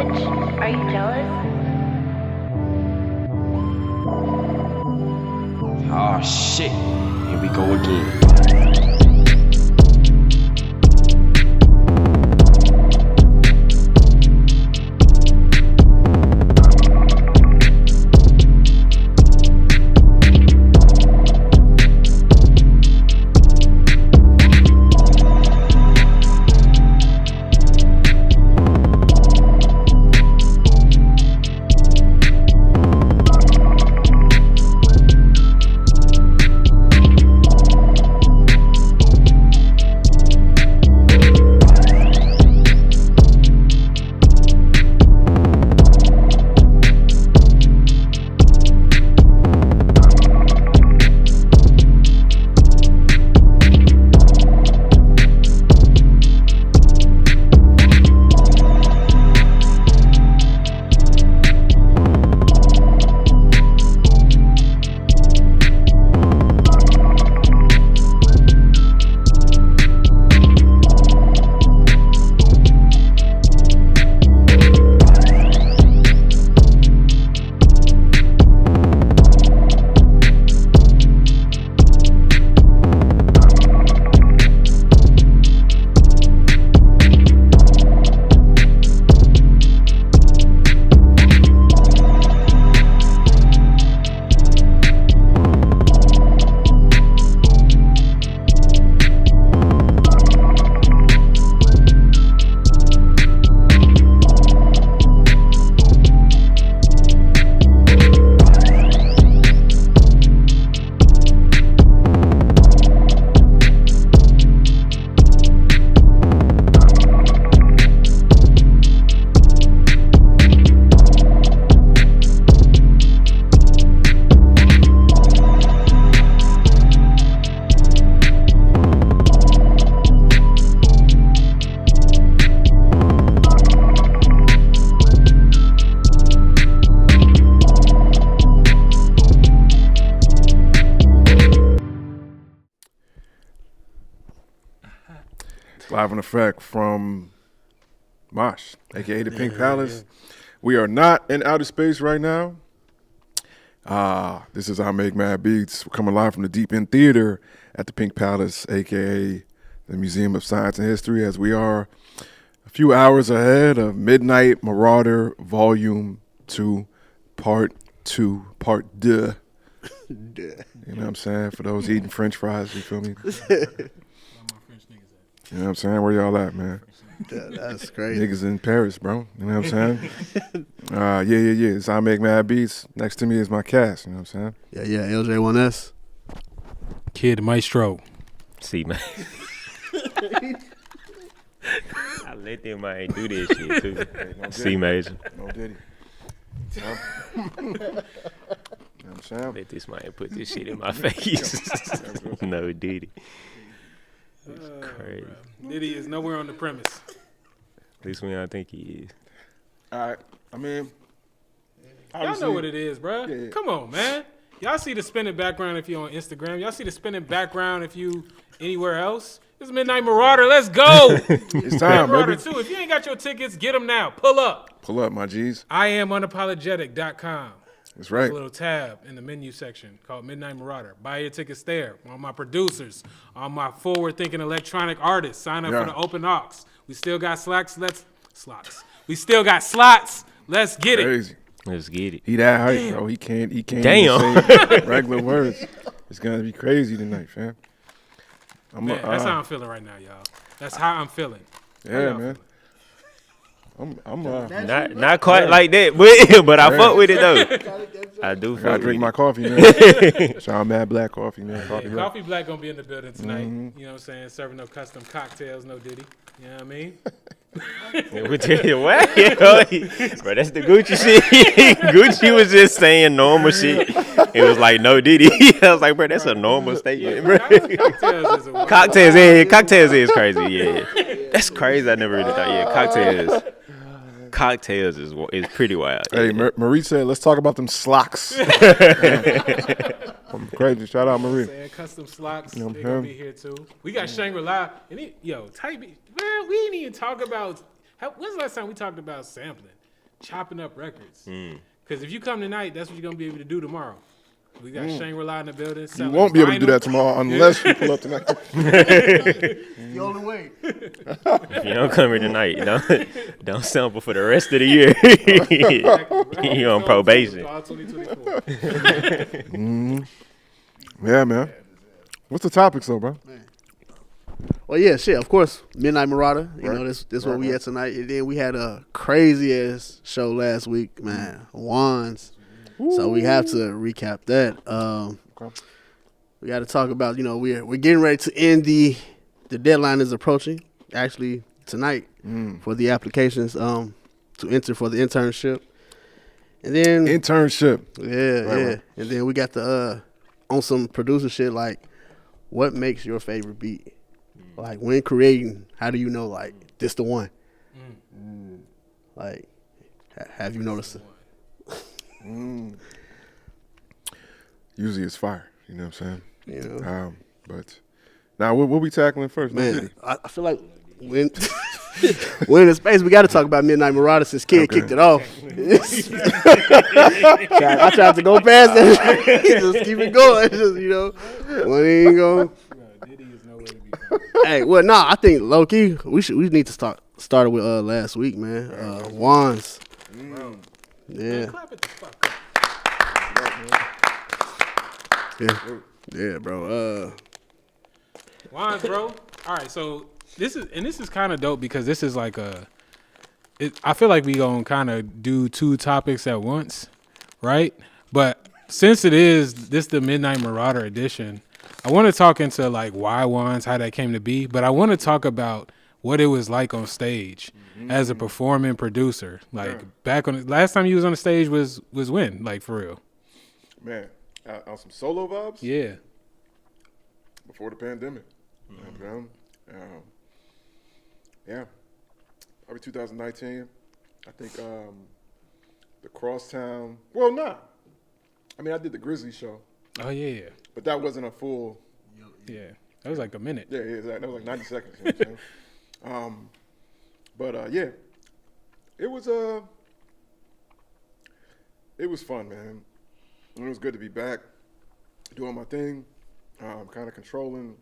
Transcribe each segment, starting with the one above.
bitch. Are you jealous? Oh shit. Here we go again. Live in effect from Mosh, aka the Pink Palace. We are not in outer space right now. This is I Make Mad Beats. We're coming live from the Deep End Theater at the Pink Palace, aka the Museum of Science and History, as we are a few hours ahead of Midnight Marauder Volume 2, Part 2, Part 2. You know what I'm saying? For those eating French fries, you feel me? You know what I'm saying? Where y'all at, man? That's great. Niggas in Paris, bro. You know what I'm saying? Yeah. It's I Make Mad Beats. Next to me is my cast. You know what I'm saying? Yeah. LJ1S. Kid Maestro. See, man. I let them man do this shit too. C major. No Diddy. You know what I'm saying? Let this man put this shit in my face. No Diddy. It's crazy. Diddy is nowhere on the premise. At least when I think he is. All right. I mean, Y'all know what it is, bro. Yeah. Come on, man. Y'all see the spinning background if you're on Instagram. Y'all see the spinning background if you anywhere else. This is Midnight Marauder. Let's go. It's time, Marauder baby. 2. If you ain't got your tickets, get them now. Pull up. Pull up, my G's. IamUnapologetic.com. That's There's right. a little tab in the menu section called Midnight Marauder. Buy your tickets there. All my producers, all my forward-thinking electronic artists, sign up for the open aux. We still got slots. We still got slots. Let's get it. Crazy. Let's get it. He that hype, bro. He can't Damn. even say regular words. It's gonna be crazy tonight, fam. Man, that's how I'm feeling right now, y'all. That's how I'm feeling. How Yeah, y'all man. I'm Not quite like that, but I fuck with it though. I do gotta fuck drink my with coffee, man. Sean Mad Black coffee, man. Coffee Yeah, Rock. Coffee Black gonna be in the building tonight. Mm-hmm. You know what I'm saying? Serving no custom cocktails, no Diddy. You know what I mean? What? Bro, that's the Gucci shit. Gucci was just saying normal shit. It was like, no Diddy. I was like, bro, that's a normal statement, bro. Cocktails is a Cocktails is crazy, yeah. That's crazy. I never really thought, cocktails is pretty wild. Hey, Marie said, let's talk about them slocks. Crazy. Shout out, Marie. Saying custom slocks, You know what they I'm gonna saying? be here too. We got Shangri-La. And type it. Man, we didn't even talk about, when's the last time we talked about sampling? chopping up records. Because if you come tonight, that's what you're gonna be able to do tomorrow. We got Shangri-La in the building. You won't be able to do that tomorrow unless you pull up tonight. The only way. If you don't come here tonight, don't sample for the rest of the year. You on probation. All 2024. Yeah, man. What's the topic, though, bro? Well, yeah, shit. Of course, Midnight Marauder. You Right. know, this where Right, we right. at tonight. And then we had a crazy ass show last week, man. Wands. So we have to recap that. Okay. We got to talk about. You know, we're getting ready to end the deadline is approaching. Actually, tonight for the applications to enter for the internship. And then Internship. yeah. Right. And then we got the on some producer shit like, what makes your favorite beat? Like when creating, how do you know like this the one? Like, have you noticed it? Usually it's fire. You know what I'm saying? You know, But now what we tackling first, man, I feel like when we're in the space, we got to talk about Midnight Marauder since Kid Okay. kicked it off. I tried to go past that, just keep it going. Just, you know, when he ain't go. Diddy is nowhere to be found. Hey, well, nah, I think low key we need to start with last week, man. Wands. Yeah. Clap it the fuck up. Yeah, bro. Wands, bro. All right, so this is kind of dope because this is like I feel like we gonna kind of do two topics at once, right? But since it is the Midnight Marauder edition, I want to talk into like why Wands, how that came to be, but I want to talk about what it was like on stage as a performing producer. Like back on last time you was on the stage was when, like for real? Man, on some solo vibes Yeah. before the pandemic. You know what I'm saying? Yeah, probably 2019. I think the Crosstown. Well, nah. I mean, I did the Grizzly show, Oh yeah. but that wasn't a full. Yeah. That was like a minute. Yeah, that was like 90 seconds. You know what I'm saying? But yeah, it was fun, man. And it was good to be back, doing my thing, kind of controlling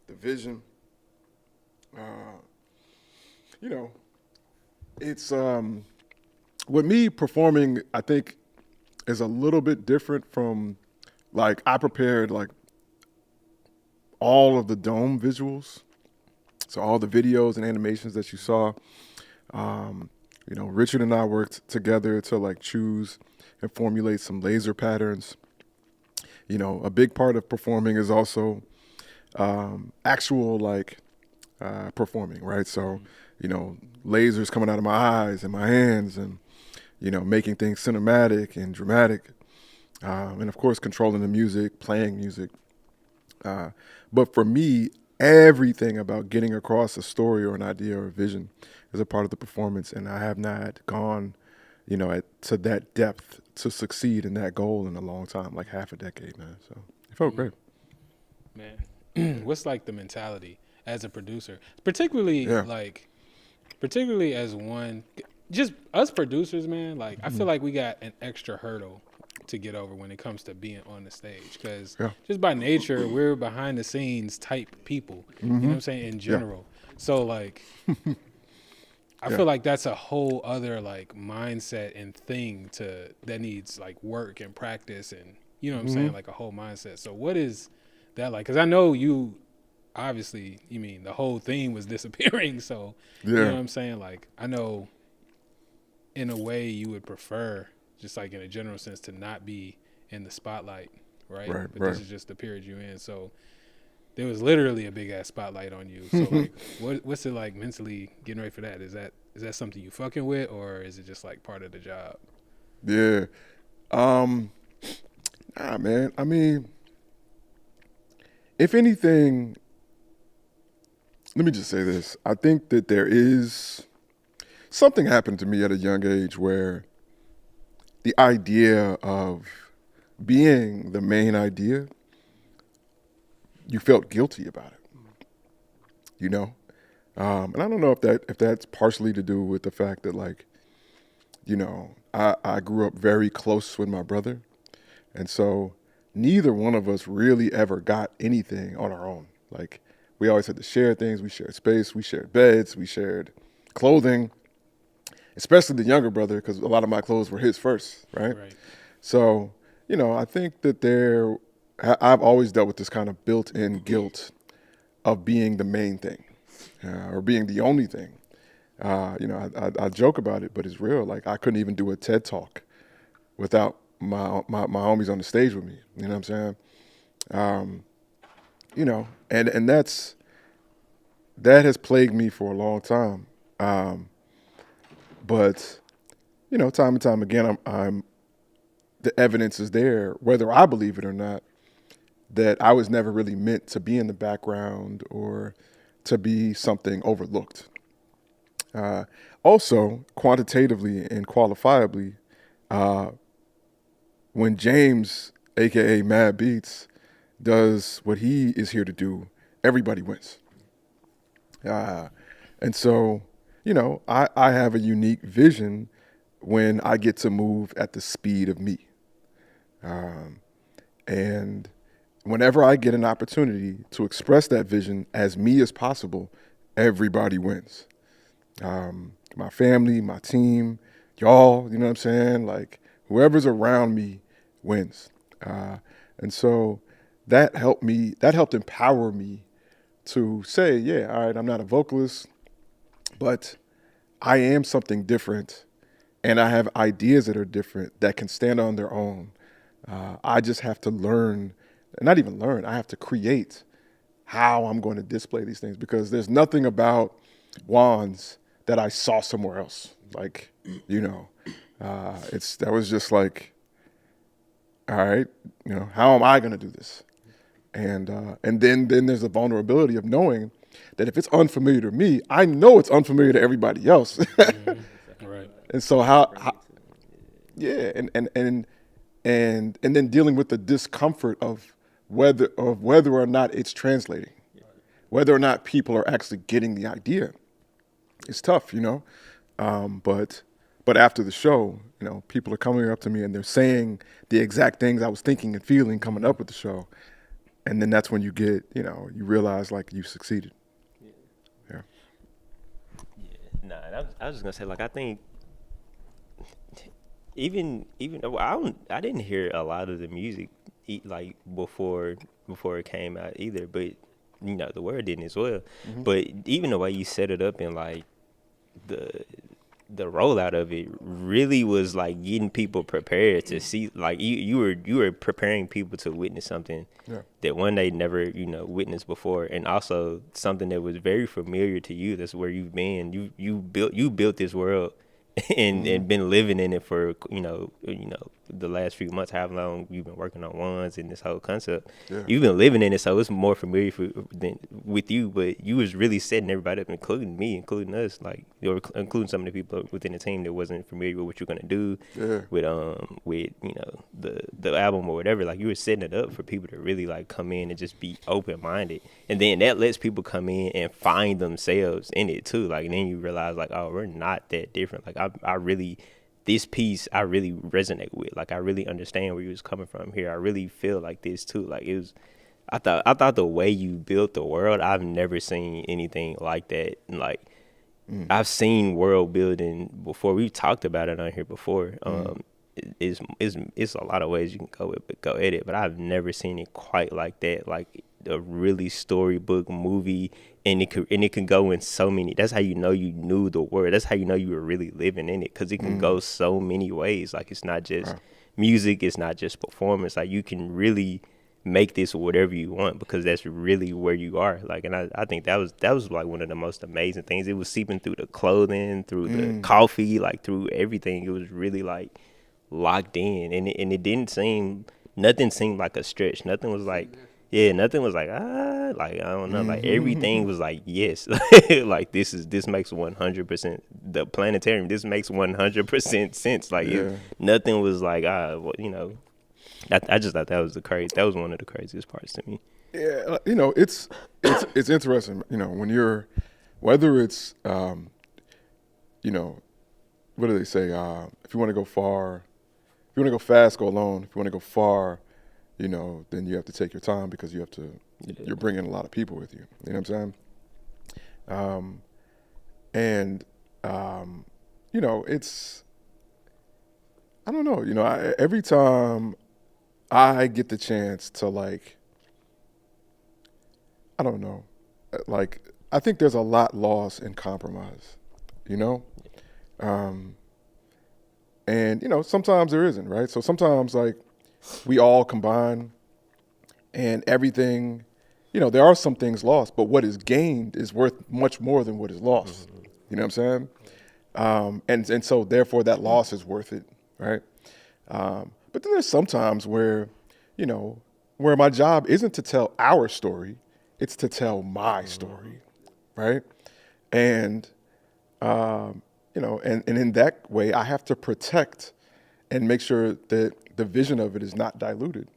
the vision. You know, it's with me performing, I think, is a little bit different from like I prepared like all of the dome visuals, so all the videos and animations that you saw. You know, Richard and I worked together to like choose and formulate some laser patterns. You know, a big part of performing is also actual like performing, right? So, you know, lasers coming out of my eyes and my hands and, you know, making things cinematic and dramatic. And of course, controlling the music, playing music. But for me, everything about getting across a story or an idea or a vision is a part of the performance. And I have not gone, you know, to that depth to succeed in that goal in a long time, like half a decade, man. So it felt great. Man, what's like the mentality as a producer, particularly as one, just us producers, man. Like I feel like we got an extra hurdle to get over when it comes to being on the stage because just by nature we're behind the scenes type people. You know what I'm saying in general. So like. I feel like that's a whole other like mindset and thing that needs like work and practice and you know what I'm saying, like a whole mindset. So what is that like? Because I know you obviously, you mean the whole thing was disappearing. So you know what I'm saying? Like I know in a way you would prefer just like in a general sense to not be in the spotlight, right? But this is just the period you're in. So there was literally a big ass spotlight on you. So like, what's it like mentally getting ready for that? Is that something you fucking with, or is it just like part of the job? Yeah, nah, man. I mean, if anything, let me just say this. I think that there is something happened to me at a young age where the idea of being the main idea, you felt guilty about it, you know? And I don't know if that's partially to do with the fact that like, I grew up very close with my brother. And so neither one of us really ever got anything on our own. Like, we always had to share things. We shared space. We shared beds. We shared clothing, especially the younger brother, because a lot of my clothes were his first, right? Right. So, I think that I've always dealt with this kind of built-in guilt of being the main thing or being the only thing. I joke about it, but it's real. Like, I couldn't even do a TED Talk without my homies on the stage with me. You know what I'm saying? And that has plagued me for a long time. But time and time again, I'm the evidence is there, whether I believe it or not, that I was never really meant to be in the background or to be something overlooked. Also, quantitatively and qualifiably, when James, aka Mad Beats, does what he is here to do, everybody wins. And so, I have a unique vision when I get to move at the speed of me. And whenever I get an opportunity to express that vision as me as possible, everybody wins. My family, my team, y'all, you know what I'm saying? Like, whoever's around me wins. And so that helped empower me to say, yeah, all right, I'm not a vocalist, but I am something different, and I have ideas that are different that can stand on their own. I just have to learn, not even learn, I have to create how I'm going to display these things, because there's nothing about wands that I saw somewhere else. Like, that was just like, all right, how am I going to do this? And then there's the vulnerability of knowing that if it's unfamiliar to me, I know it's unfamiliar to everybody else. Right. And so yeah, and then dealing with the discomfort of whether or not it's translating, whether or not people are actually getting the idea. It's tough, but after the show, people are coming up to me and they're saying the exact things I was thinking and feeling coming up with the show. And then that's when you get, you realize like you succeeded. Yeah. Nah, and I was just gonna say, like, I think even though I didn't hear a lot of the music like before it came out either, but the word didn't as well. Mm-hmm. But even the way you set it up and like the rollout of it really was like getting people prepared to see, like you were preparing people to witness something that one they never witnessed before, and also something that was very familiar to you. That's where you've been. You built this world and been living in it for the last few months, however long you've been working on ones and this whole concept. You've been living in it, so it's more familiar with you. But you was really setting everybody up, including me, including us, like, or including some of the people within the team that wasn't familiar with what you're gonna do with the album or whatever. Like, you were setting it up for people to really like come in and just be open minded, and then that lets people come in and find themselves in it too. Like, and then you realize like, oh, we're not that different. Like, I really. This piece I really resonate with. Like, I really understand where you was coming from here. I really feel like this too. Like, it was, I thought the way you built the world, I've never seen anything like that. And like, I've seen world building before. We've talked about it on here before. It's a lot of ways you can go at it, but I've never seen it quite like that. Like a really storybook movie, and it can go in so many. That's how you know you knew the word. That's how you know you were really living in it, because it can go so many ways. Like, it's not just music, it's not just performance. Like, you can really make this whatever you want, because that's really where you are. Like, and I think that was like one of the most amazing things. It was seeping through the clothing, through the coffee, like through everything. It was really like locked in, and it didn't seem, nothing seemed like a stretch. Nothing was like, nothing was like, like, I don't know, like everything was like, yes, like this makes 100%, the planetarium, this makes 100% sense. Like, nothing was like, I just thought that was one of the craziest parts to me. Yeah, it's interesting, when you're, whether it's, what do they say? If you want to go far, if you want to go fast, go alone. If you want to go far, then you have to take your time because you're bringing a lot of people with you. You know what I'm saying? It's, I don't know. Every time I get the chance to I don't know, I think there's a lot lost in compromise, and sometimes there isn't, right? So sometimes we all combine and everything, there are some things lost, but what is gained is worth much more than what is lost. Mm-hmm. You know what I'm saying? And so therefore that loss is worth it, right? But then there's sometimes where my job isn't to tell our story, it's to tell my story, right? And, and in that way, I have to protect and make sure that the vision of it is not diluted.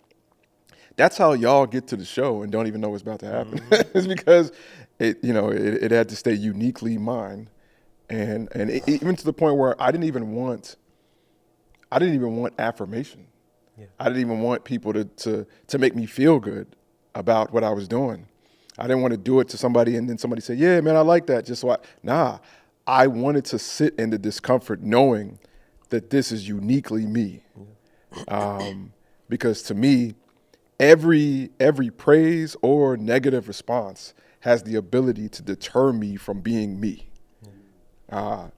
That's how y'all get to the show and don't even know what's about to happen. Mm-hmm. It's because it had to stay uniquely mine, and even to the point where I didn't even want affirmation. Yeah. I didn't even want people to make me feel good about what I was doing. I didn't want to do it to somebody and then somebody say, "Yeah, man, I like that." I wanted to sit in the discomfort knowing that this is uniquely me. Because to me, every praise or negative response has the ability to deter me from being me.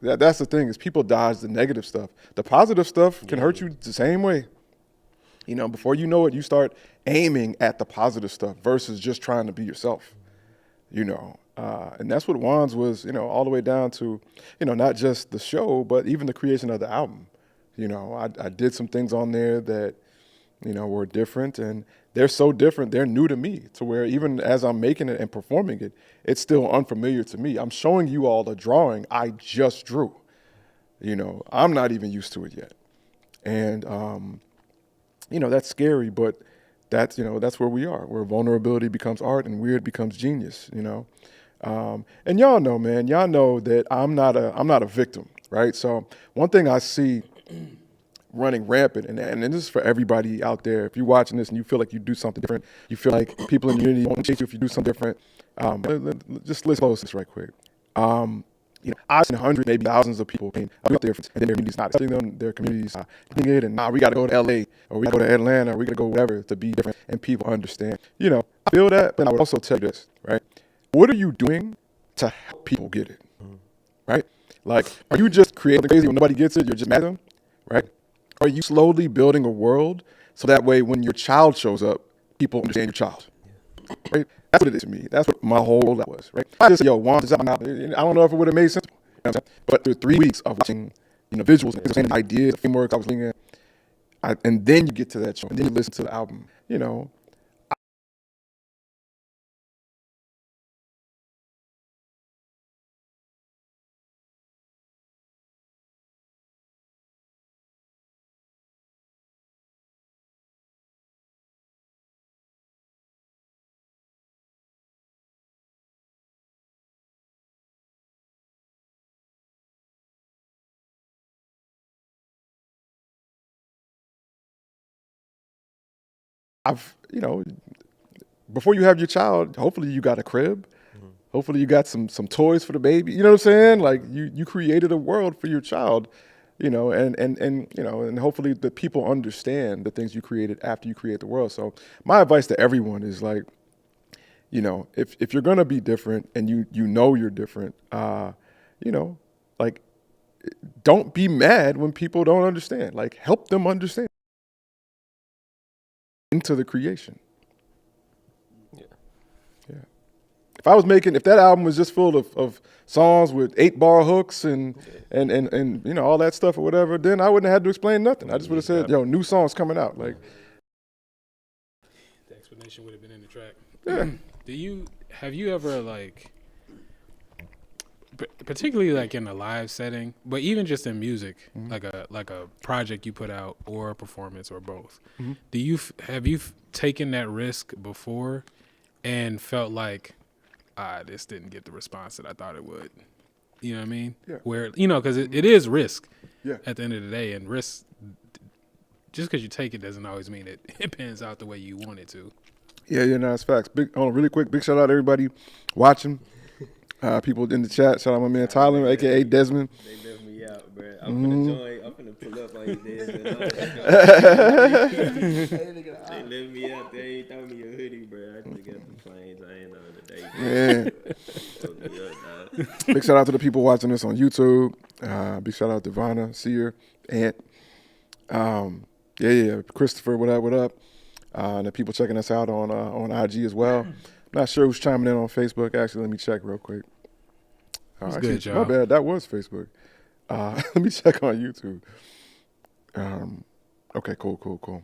That's the thing, is people dodge the negative stuff. The positive stuff can hurt you the same way. Before you know it, you start aiming at the positive stuff versus just trying to be yourself. And that's what Wands was, all the way down to, not just the show, but even the creation of the album. I did some things on there that, were different, and they're so different, they're new to me, to where even as I'm making it and performing it, it's still unfamiliar to me. I'm showing you all a drawing I just drew. I'm not even used to it yet. And, that's scary, but that's where we are, where vulnerability becomes art and weird becomes genius, and y'all know, man, that I'm not a victim, right? So one thing I see running rampant, and this is for everybody out there, if you're watching this and you feel like you do something different, you feel like people in the community won't chase you if you do something different, just let's close this right quick. I've seen hundreds, maybe thousands of people out there, and their communities not accepting them, their communities doing it, and we got to go to LA, or we got to go to Atlanta, or we got to go whatever to be different, and people understand. I feel that, but I would also tell you this, right? What are you doing to help people get it, right? Are you just creating crazy when nobody gets it, you're just mad at them, right? Are you slowly building a world so that way when your child shows up, people understand your child, right? That's what it is to me. That's what my whole life was, right? I just said, Wands is out. I don't know if it would have made sense, but through 3 weeks of watching, visuals and ideas, frameworks I was looking at, and then you get to that show, and then you listen to the album, before you have your child, hopefully you got a crib. Mm-hmm. Hopefully you got some toys for the baby. You know what I'm saying? You created a world for your child, and hopefully the people understand the things you created after you create the world. So my advice to everyone is if you're gonna be different and you're different, don't be mad when people don't understand. Help them understand into the creation. Yeah. If that album was just full of songs with 8-bar hooks and all that stuff or whatever, then I wouldn't have had to explain nothing. I just would have said, new songs coming out. The explanation would have been in the track. Yeah. Have you ever particularly in a live setting, but even just in music, mm-hmm. like a project you put out or a performance or both, mm-hmm. Have you taken that risk before and felt like this didn't get the response that I thought it would? You know what I mean? Yeah. Where because it is risk. Yeah. at the end of the day. And risk, just because you take it doesn't always mean it pans out the way you want it to. Yeah, no, that's facts. Hold on, really quick. Big shout out to everybody watching. People in the chat. Shout out my man Tyler, aka Desmond. They left me out, bro. I'm finna join. I'm finna pull up on you, Desmond. They left me out. They ain't throw me a hoodie, bro. I just got the planes. I ain't on today. Yeah. Big shout out to the people watching us on YouTube. Big shout out to Vanna, Seer, Ant. Yeah. Christopher, what up? And the people checking us out on IG as well. Not sure who's chiming in on Facebook. Actually, let me check real quick. It's Actually, good, y'all. my bad. That was Facebook. Let me check on YouTube. Okay, cool.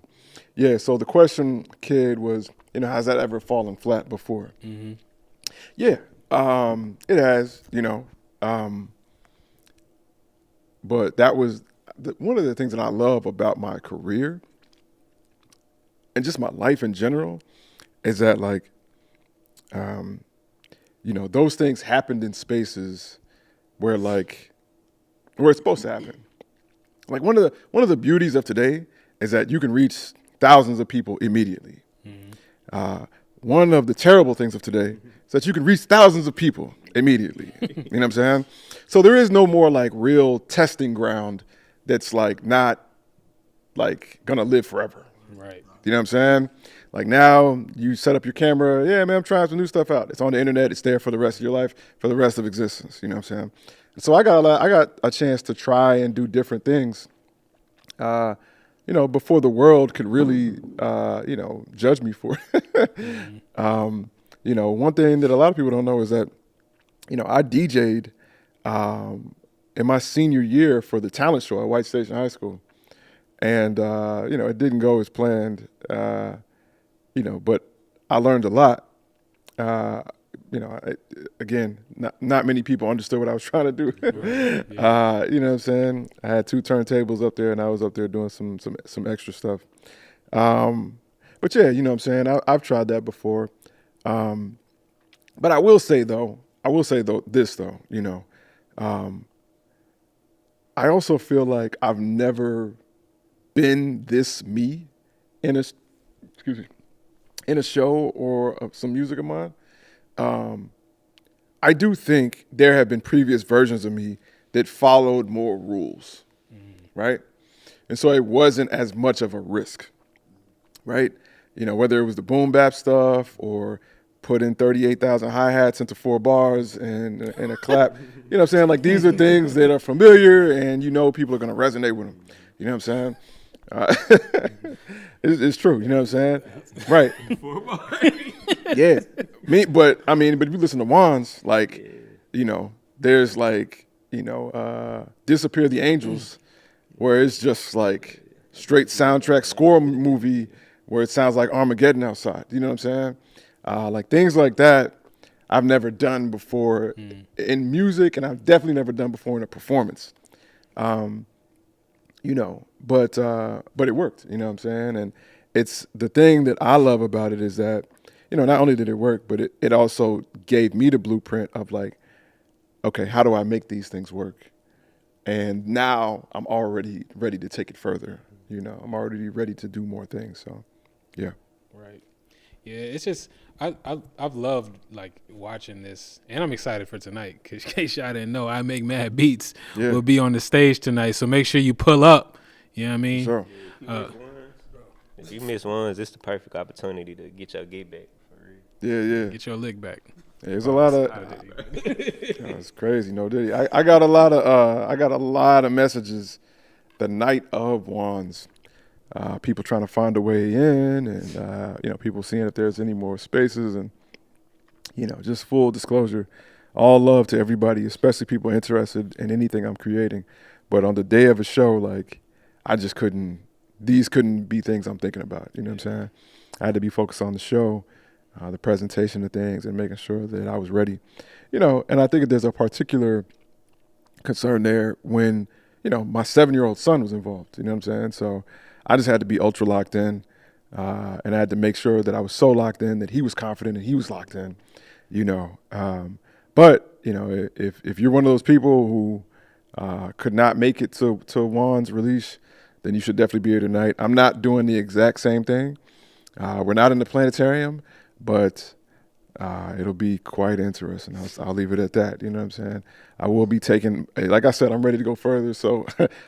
Yeah, so the question, kid, was, has that ever fallen flat before? Mm-hmm. Yeah, it has, but that was one of the things that I love about my career and just my life in general is that, like, those things happened in spaces where it's supposed to happen. Like one of the beauties of today is that you can reach thousands of people immediately. Mm-hmm. One of the terrible things of today is that you can reach thousands of people immediately. You know what I'm saying? So there is no more like real testing ground that's like not like gonna live forever. Right. You know what I'm saying? Like now you set up your camera. Yeah, man, I'm trying some new stuff out. It's on the internet. It's there for the rest of your life, for the rest of existence. You know what I'm saying? So I got a chance to try and do different things, before the world could really, judge me for it. One thing that a lot of people don't know is that, I DJ'd in my senior year for the talent show at White Station High School. And, it didn't go as planned, but I learned a lot. Again, not many people understood what I was trying to do. Right, yeah. You know what I'm saying? I had 2 turntables up there, and I was up there doing some extra stuff. But yeah, you know what I'm saying? I've tried that before. But I will say this, I also feel like I've never been this me in a show or some music of mine. I do think there have been previous versions of me that followed more rules, right? And so it wasn't as much of a risk, right? Whether it was the boom bap stuff or putting 38,000 hi-hats into 4 bars and a clap. You know what I'm saying? Like, these are things that are familiar and people are going to resonate with them. You know what I'm saying? It's true. You know what I'm saying? Right. Yeah. But if you listen to Wands, there's Disappear the Angels, where it's just like straight soundtrack score movie where it sounds like Armageddon outside. You know what I'm saying? Like things like that I've never done before in music, and I've definitely never done before in a performance. But it worked, you know what I'm saying? And it's the thing that I love about it is that, not only did it work, but it also gave me the blueprint of like, okay, how do I make these things work? And now I'm already ready to take it further. I'm already ready to do more things. So, yeah. Right. Yeah, it's just I've loved like watching this, and I'm excited for tonight because in case y'all didn't know, I Make Mad Beats will be on the stage tonight. So make sure you pull up. You know what I mean? Sure. If you miss ones, it's the perfect opportunity to get your get back. For real. Yeah. Get your lick back. Yeah, there's a lot of. It's crazy, no diddy. I got a lot of messages the night of Wands. People trying to find a way in, and people seeing if there's any more spaces, and just full disclosure, all love to everybody, especially people interested in anything I'm creating. But on the day of a show, like I just couldn't. These couldn't be things I'm thinking about. You know what I'm saying? I had to be focused on the show, the presentation of things, and making sure that I was ready. And I think there's a particular concern there when my 7-year-old son was involved. You know what I'm saying? So I just had to be ultra locked in, and I had to make sure that I was so locked in that he was confident and he was locked in, But if you're one of those people who could not make it to Juan's release, then you should definitely be here tonight. I'm not doing the exact same thing. We're not in the planetarium, but it'll be quite interesting. I'll leave it at that. You know what I'm saying? I will be taking, like I said, I'm ready to go further. So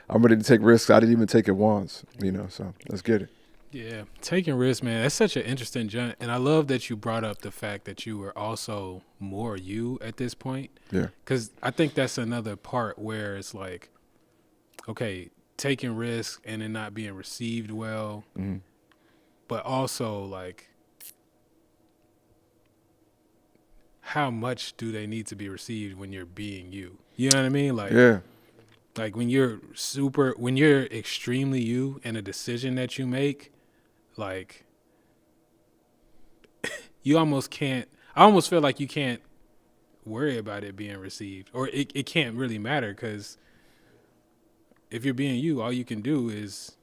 I'm ready to take risks I didn't even take at once. You know, so let's get it. Yeah, taking risks, man. That's such an interesting jump, and I love that you brought up the fact that you were also more you at this point. Yeah. Because I think that's another part where it's like, okay, taking risks and it not being received well, but also like, how much do they need to be received when you're being you? You know what I mean? Like, Yeah. like when you're extremely you in a decision that you make, like you almost can't, I almost feel like you can't worry about it being received, or it can't really matter, because if you're being you, all you can do is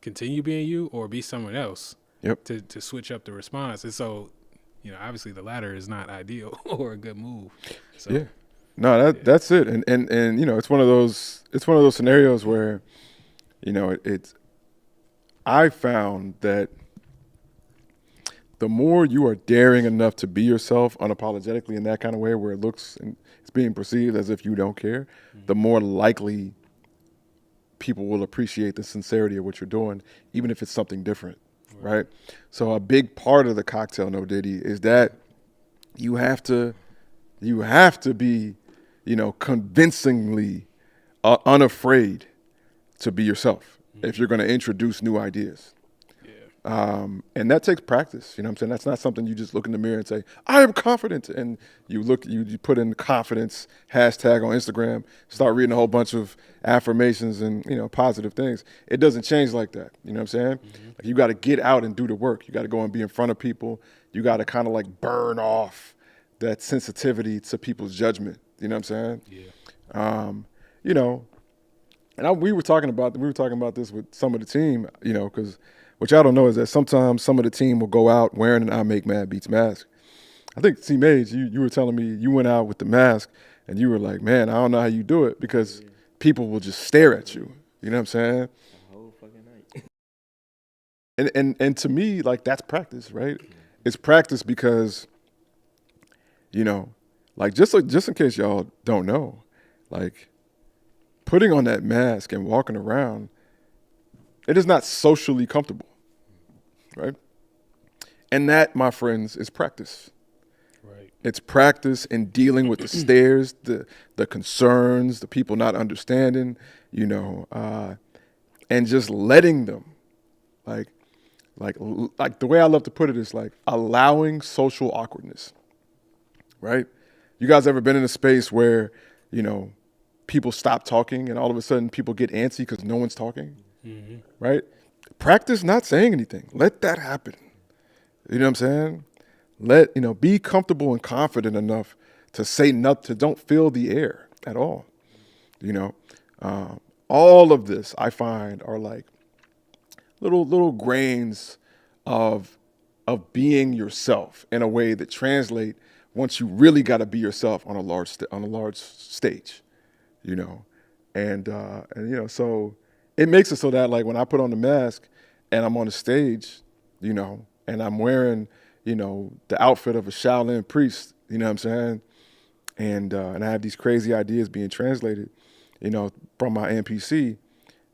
continue being you or be someone else. Yep. To switch up the response. And so, you know, obviously the latter is not ideal or a good move. So, Yeah. No, that's it. And you know, it's one of those scenarios where, you know, I found that the more you are daring enough to be yourself unapologetically in that kind of way where it looks and it's being perceived as if you don't care, the more likely people will appreciate the sincerity of what you're doing, even if it's something different, right? So a big part of the cocktail, No Diddy, is that you have to be, you know, convincingly unafraid to be yourself if you're going to introduce new ideas. And that takes practice. You know what I'm saying? That's not something you just look in the mirror and say, I am confident. And you put in confidence hashtag on Instagram, start reading a whole bunch of affirmations and, you know, positive things. It doesn't change like that. You know what I'm saying? Like, you got to get out and do the work. You got to go and be in front of people. You got to kind of like burn off that sensitivity to people's judgment. You know what I'm saying? yeah. You know, and we were talking about this with some of the team, you know, because what y'all don't know is that sometimes some of the team will go out wearing an I Make Mad Beats mask. I think C Mage, you were telling me you went out with the mask and you were like, man, I don't know how you do it because people will just stare at you. You know what I'm saying? The whole fucking night. And to me, like, that's practice, right? It's practice because, you know, like just in case y'all don't know, like, putting on that mask and walking around, it is not socially comfortable, right? And that, my friends, is practice. Right. It's practice in dealing with the stares, the concerns, the people not understanding, you know, and just letting them, like the way I love to put it is like allowing social awkwardness, right? You guys ever been in a space where, you know, people stop talking and all of a sudden people get antsy because no one's talking, right? Practice not saying anything. Let that happen. You know what I'm saying? Be comfortable and confident enough to say nothing, to don't fill the air at all. You know, all of this I find are like little grains of being yourself in a way that translate once you really got to be yourself on a large stage. You know, and you know, so it makes it so that like when I put on the mask and I'm on the stage, you know, and I'm wearing, you know, the outfit of a Shaolin priest, you know what I'm saying, and I have these crazy ideas being translated, you know, from my NPC,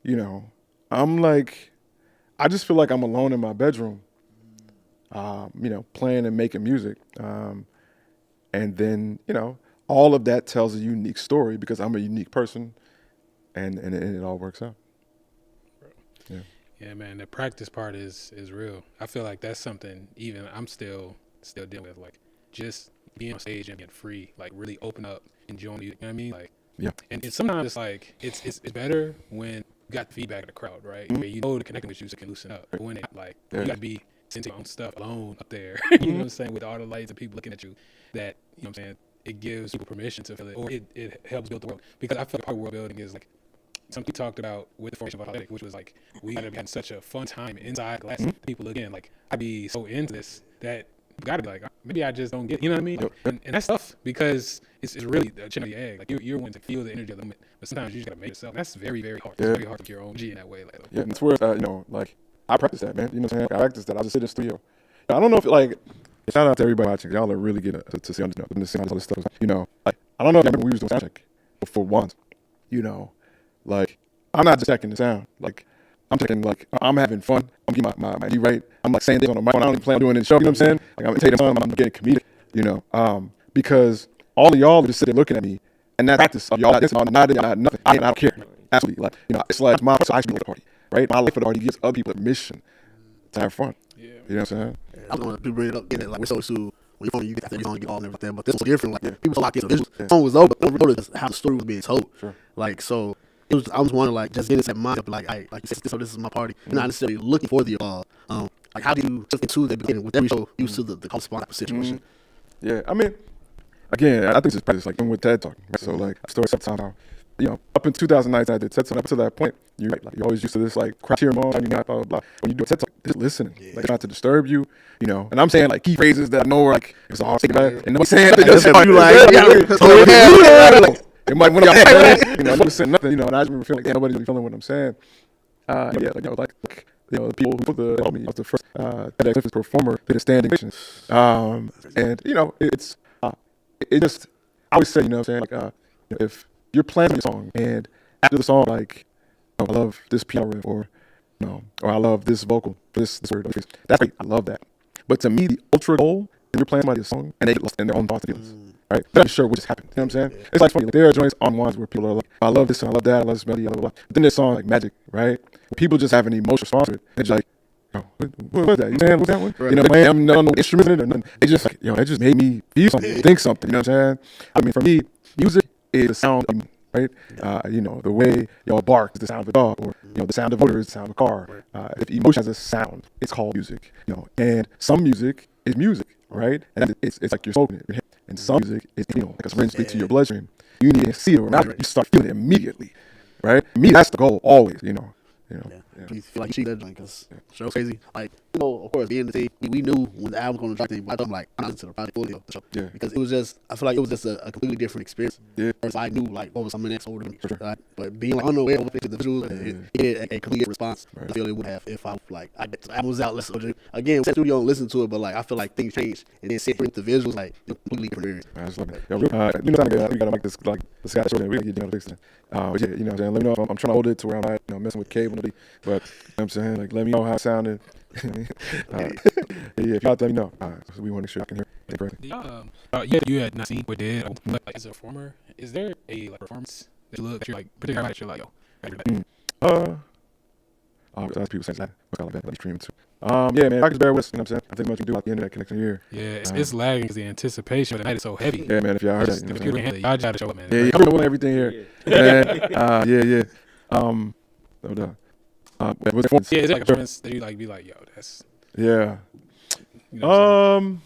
you know, I'm like, I just feel like I'm alone in my bedroom, you know, playing and making music, and then, you know, all of that tells a unique story because I'm a unique person, and it all works out. Yeah. Yeah, man, the practice part is real. I feel like that's something even I'm still dealing with, like just being on stage and being free, like really open up, enjoying music, you know what I mean? Like, Yeah. and sometimes it's like it's better when you got feedback of the crowd, right? Where you know the connection with you can loosen up. But when it like you got to be sensing your own stuff alone up there, you know what I'm saying, with all the lights and people looking at you, that, you know what I'm saying, it gives people permission to feel it, or it helps build the world. Because I feel like part of world building is like something we talked about with the formation of Athletic, which was like we gotta be having such a fun time inside glass. People again, like I'd be so into this that you gotta be like, maybe I just don't get it. You know what I mean? And that's tough because it's really the chicken or the egg. Like you're wanting to feel the energy of the moment, but sometimes you just gotta make it yourself. That's very, very hard. Yeah. It's very hard to get your own G in that way. Like, Yeah, and it's where you know, like I practice that, man. You know what I'm saying? I practice that. I just sit in the studio. I don't know if like shout out to everybody watching. Y'all are really getting to see understand all this stuff. You know, like I don't know if you remember we was doing sound check for once. You know, like I'm not just checking the sound. Like I'm checking like I'm having fun. I'm getting my G right. I'm like saying things on the mic when I don't even plan on doing it in the show. You know what I'm saying? Like I'm taking some. I'm getting comedic. You know, because all of y'all are just sitting there looking at me, and that practice of y'all not nothing. I don't care. Absolutely, like you know, it's like my so I should be at the party, right? My life at the party gives other people permission to have fun. yeah. You know what I'm saying? I was going to bring it up, like we're so used to when you phone, you get after every song, you get all and everything. But this was different. Like people so locked into the visuals. The song was over, but noticed how the story was being told. Sure. Like so, it was. I was wondering, like, just getting that mindset, like, like you said, so this is my party. You're not necessarily looking for the applause. Like, how do you just into the beginning with every show used to the call spot situation? Yeah, I mean, again, I think it's just practice, like even with TED talking. Right? So like, I started sometimes how, you know, up in 2009, I did TED talk. Up to that point, you're always used to this like criteria mode, and you got blah blah blah. When you do a TED talk, just listening, like not to disturb you, you know. And I'm saying like key phrases that I know, like it's a hard thing about it, and nobody's saying nothing. Just you like, it might went up, you know, nobody's saying nothing, you know. And I just remember feeling like nobody's really feeling what I'm saying. Yeah, like you know, like you know, the people who told me I was the first TEDx performer that is standing and you know, it's it just I always say, you know what I'm saying, like you know, if you're playing a song and after the song, like oh, I love this piano riff, or you know, or I love this vocal, this word, that's great, I love that. But to me, the ultra goal is you're playing somebody's song and they get lost in their own thoughts and feelings. Right? I'm not sure what just happened. You know what I'm saying? It's like funny. Like, there are joints on ones where people are like, I love this and I love that, I love this melody, blah, blah, blah. But then there's songs like Magic, right? People just have an emotional response to it. They're just like, oh, what was that? You know, what's that one? Right. You know, they have no instruments in it or nothing. They just like, yo, that just made me feel something, think something. You know what I'm saying? I mean, for me, music is the sound of, right? You know, the way y'all bark is the sound of a dog, or you know, the sound of a motor is the sound of a car. If emotion has a sound, it's called music. You know, and some music is music, right? And it's like you're smoking it. And some music is, you know, like a syringe to your bloodstream. You need to see it around it. You start feeling it immediately, right? Me, that's the goal always, you know. Yeah. You feel like you cheat that joint because show's crazy. Like, you know, of course, being the team, we knew when the album was going to drop thing, but I'm like, I'm not into the project fully of the show. Yeah. Because it was just, I feel like it was just a completely different experience. Yeah. First, I knew, like, what was some minutes older than me. Sure. But being like, unaware of the visuals, it get a complete response. Right. I feel it would have if I, like, I get the album was out, listen, again, set studio and listen to it, but, like, I feel like things changed. And then sit with the visuals, like, completely different experience. You know, we got to make this, like, the Scott show that we got to get down to fix it. But yeah, you know what I'm saying? Let me know if I'm trying to hold it to where I'm not, you know, messing with cable, but you know what I'm saying? Like, let me know how it sounded. Yeah, if y'all let me know. So we want to make sure I can hear. You had not seen what did, like, as a performer, is there a like performance that you look that you're like particularly that you're like, yo, that's people saying that. What's called like streaming too. Yeah, man, I can bear with us. You know what I'm saying? I think much we do at the end of that connection here. Yeah, it's lagging because the anticipation of the night is so heavy. Yeah, man, if y'all heard that, the computer handle it. Y'all try to show up, man. Yeah, I'm doing everything here. Yeah. No doubt. Yeah, is it like a performance that you like be like, yo, that's yeah. You know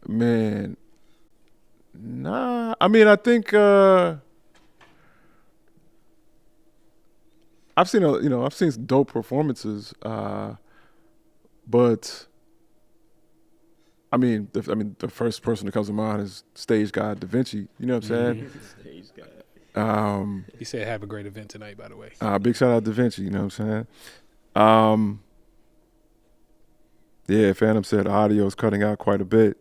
Man, nah. I mean, I think I've seen I've seen some dope performances, but I mean, the first person that comes to mind is stage god Da Vinci. You know what I'm saying? Stage guy. He said, "Have a great event tonight." By the way, Big shout out Da Vinci. You know what I'm saying? Yeah, Phantom said audio is cutting out quite a bit.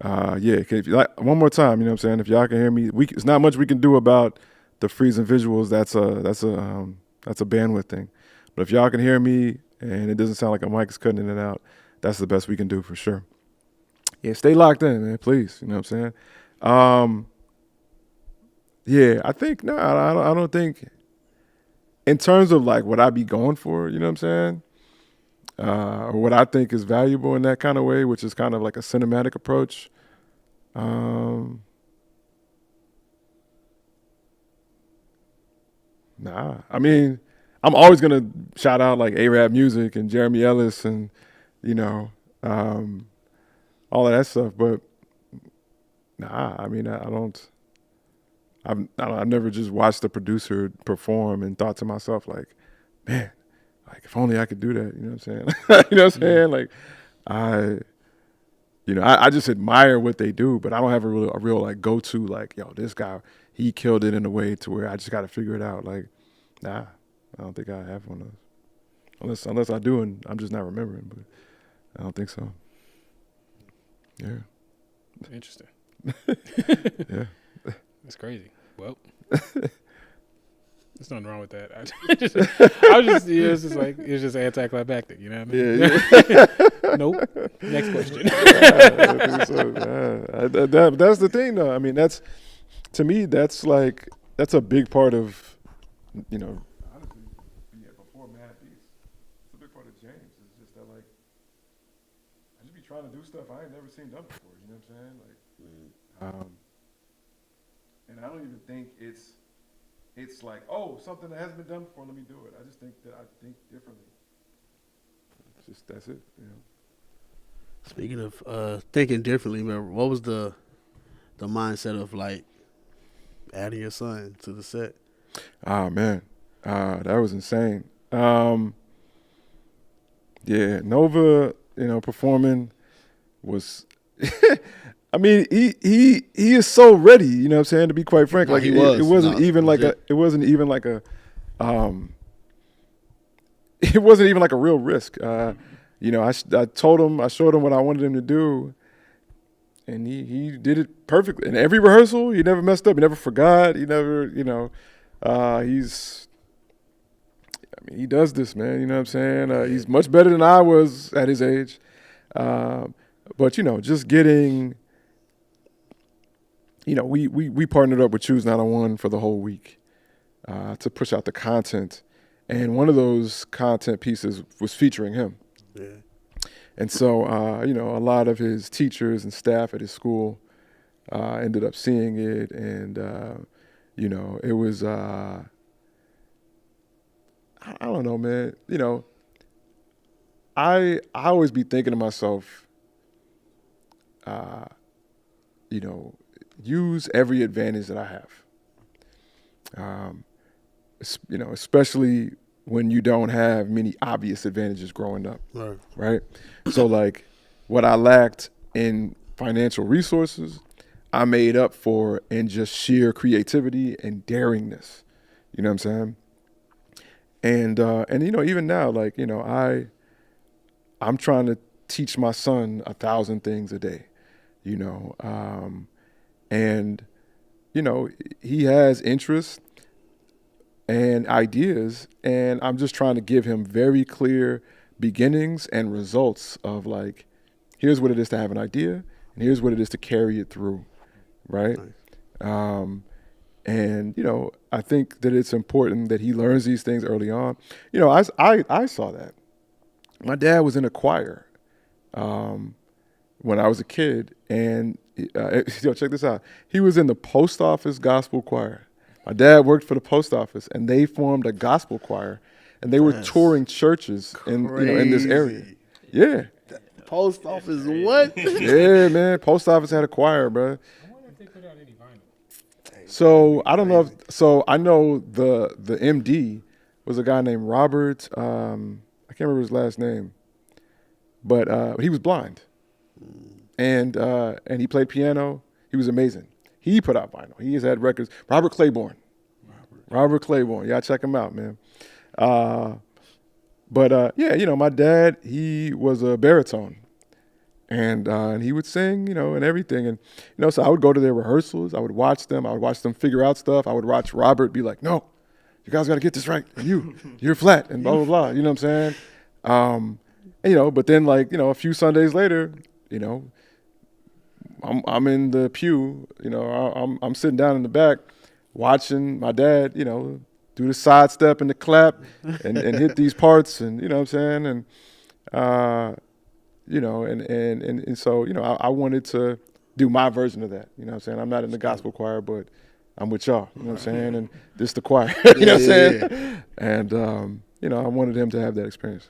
Yeah, if you like, one more time, you know what I'm saying? If y'all can hear me, it's not much we can do about the freezing visuals. That's a bandwidth thing. But if y'all can hear me and it doesn't sound like a mic is cutting in and out, that's the best we can do for sure. Yeah, stay locked in, man, please. You know what I'm saying? Yeah, I think I don't think in terms of like what I be going for, you know what I'm saying? Or what I think is valuable in that kind of way, which is kind of like a cinematic approach. Nah, I mean, I'm always gonna shout out like A-Rap Music and Jeremy Ellis and you know all of that stuff, but nah, I mean, I don't. I've never just watched the producer perform and thought to myself like, man, like if only I could do that. You know what I'm saying? You know what I'm saying? Like, I just admire what they do, but I don't have a real like go to like, yo, this guy he killed it in a way to where I just got to figure it out. Like, nah, I don't think I have one of those. Unless I do and I'm just not remembering, but I don't think so. Yeah. interesting. Yeah. That's crazy. Well, there's nothing wrong with that. It's just anticlimactic. You know what I mean? Yeah. Nope. Next question. I think so. That's the thing, though. I mean, to me, that's a big part of, you know. Honestly, before Mad Beats, it's a big part of James. It's just that, like, I just be trying to do stuff I ain't never seen done before. You know what I'm saying? Like, and I don't even think it's like, oh, something that hasn't been done before, let me do it. I just think that I think differently. It's just that's it. You know. Speaking of thinking differently, man, what was the mindset of like adding your son to the set? Ah, man, that was insane. Yeah, Nova, performing was. I mean, he is so ready. You know what I'm saying? To be quite frank, No, like he it was. wasn't No, even like legit. it wasn't even like a it wasn't even like a real risk. I showed him what I wanted him to do, and he did it perfectly. In every rehearsal, he never messed up. He never forgot. He never, he does this, man. You know what I'm saying? He's much better than I was at his age. But just getting, we partnered up with Choose 901 for the whole week to push out the content. And one of those content pieces was featuring him. Yeah. And so, a lot of his teachers and staff at his school ended up seeing it. And, it was, I don't know, man. I always be thinking to myself, use every advantage that I have. Especially when you don't have many obvious advantages growing up, right? So like what I lacked in financial resources, I made up for in just sheer creativity and daringness. You know what I'm saying? And even now, like, I'm trying to teach my son 1,000 things a day, and he has interests and ideas, and I'm just trying to give him very clear beginnings and results of like, here's what it is to have an idea, and here's what it is to carry it through, right? Nice. And I think that it's important that he learns these things early on. I saw that. My dad was in a choir when I was a kid, and check this out. He was in the post office gospel choir. My dad worked for the post office, and they formed a gospel choir, and they were touring churches in this area. Yeah. Post office, what? Yeah, man. Post office had a choir, bro. I wonder if they put out any vinyl. So I don't know if so. I know the MD was a guy named Robert. I can't remember his last name, but he was blind, and he played piano. He was amazing. He put out vinyl. He has had records. Robert Claiborne. Y'all check him out, man. But yeah, you know, my dad, he was a baritone. And he would sing, you know, and everything. And, you know, so I would go to their rehearsals. I would watch them. I would watch them figure out stuff. I would watch Robert be like, no, you guys got to get this right. And you're flat and blah, blah, blah. You know what I'm saying? And, you know, but then, like, you know, a few Sundays later, you know, I'm in the pew, you know, I'm sitting down in the back watching my dad, you know, do the side step and the clap and hit these parts and, you know what I'm saying? And, you know, and so, you know, I wanted to do my version of that. You know what I'm saying? I'm not in the gospel choir, but I'm with y'all. You know what I'm saying? And this the choir. You know what I'm saying? Yeah. And, you know, I wanted him to have that experience.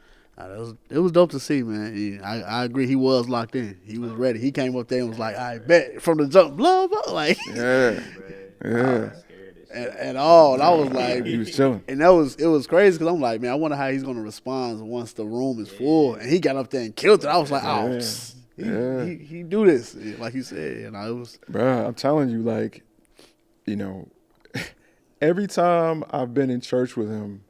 It was dope to see, man. I agree. He was locked in. He was ready. He came up there and was like, I bet from the jump, blah, blah. Like, yeah. And all. And I was like, he was chilling. And it was crazy because I'm like, man, I wonder how he's gonna respond once the room is full. And he got up there and killed it. I was like, he do this, like you said. And it was, bruh, I'm telling you, like, you know, every time I've been in church with him,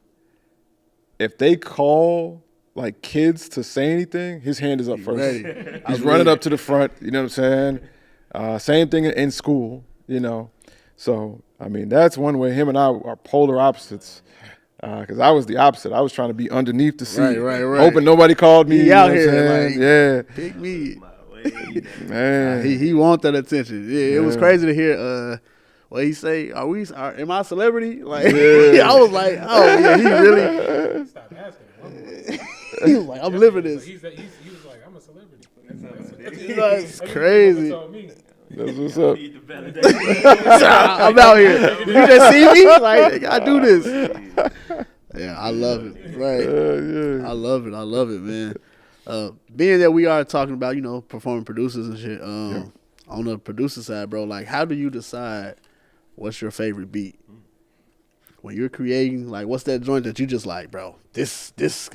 if they call like kids to say anything, his hand is up first. Ready. He's running up to the front. You know what I'm saying? Same thing in school. You know, so. I mean, that's one way. Him and I are polar opposites. Because I was the opposite. I was trying to be underneath the seat, right. hoping nobody called me. He out here, like, yeah, pick me. Man, he want that attention. Yeah, it was crazy to hear. What he say? Am I a celebrity? Like, I was like, oh yeah, he really. Stop asking. He was like, I'm living this. He was like, I'm a celebrity. That's crazy. That's what's up. I'm out here. You just see me? Like, I do this. Yeah, I love it. Right. Yeah. I love it, man. Being that we are talking about, you know, performing producers and shit, on the producer side, bro, like, how do you decide what's your favorite beat? When you're creating, like, what's that joint that you just like, bro, this is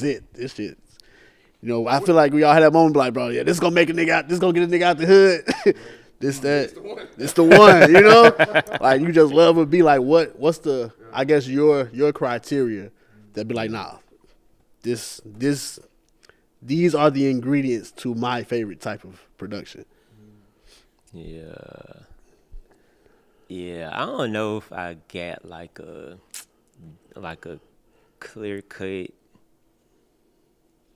it. This shit. You know, I feel like we all had that moment, like, bro, yeah, this gonna make a nigga out, this gonna get a nigga out the hood. This the one, you know? Like, you just love it. Be like, what's the, I guess, your criteria that be like, nah, these are the ingredients to my favorite type of production. Yeah, I don't know if I got like a clear cut.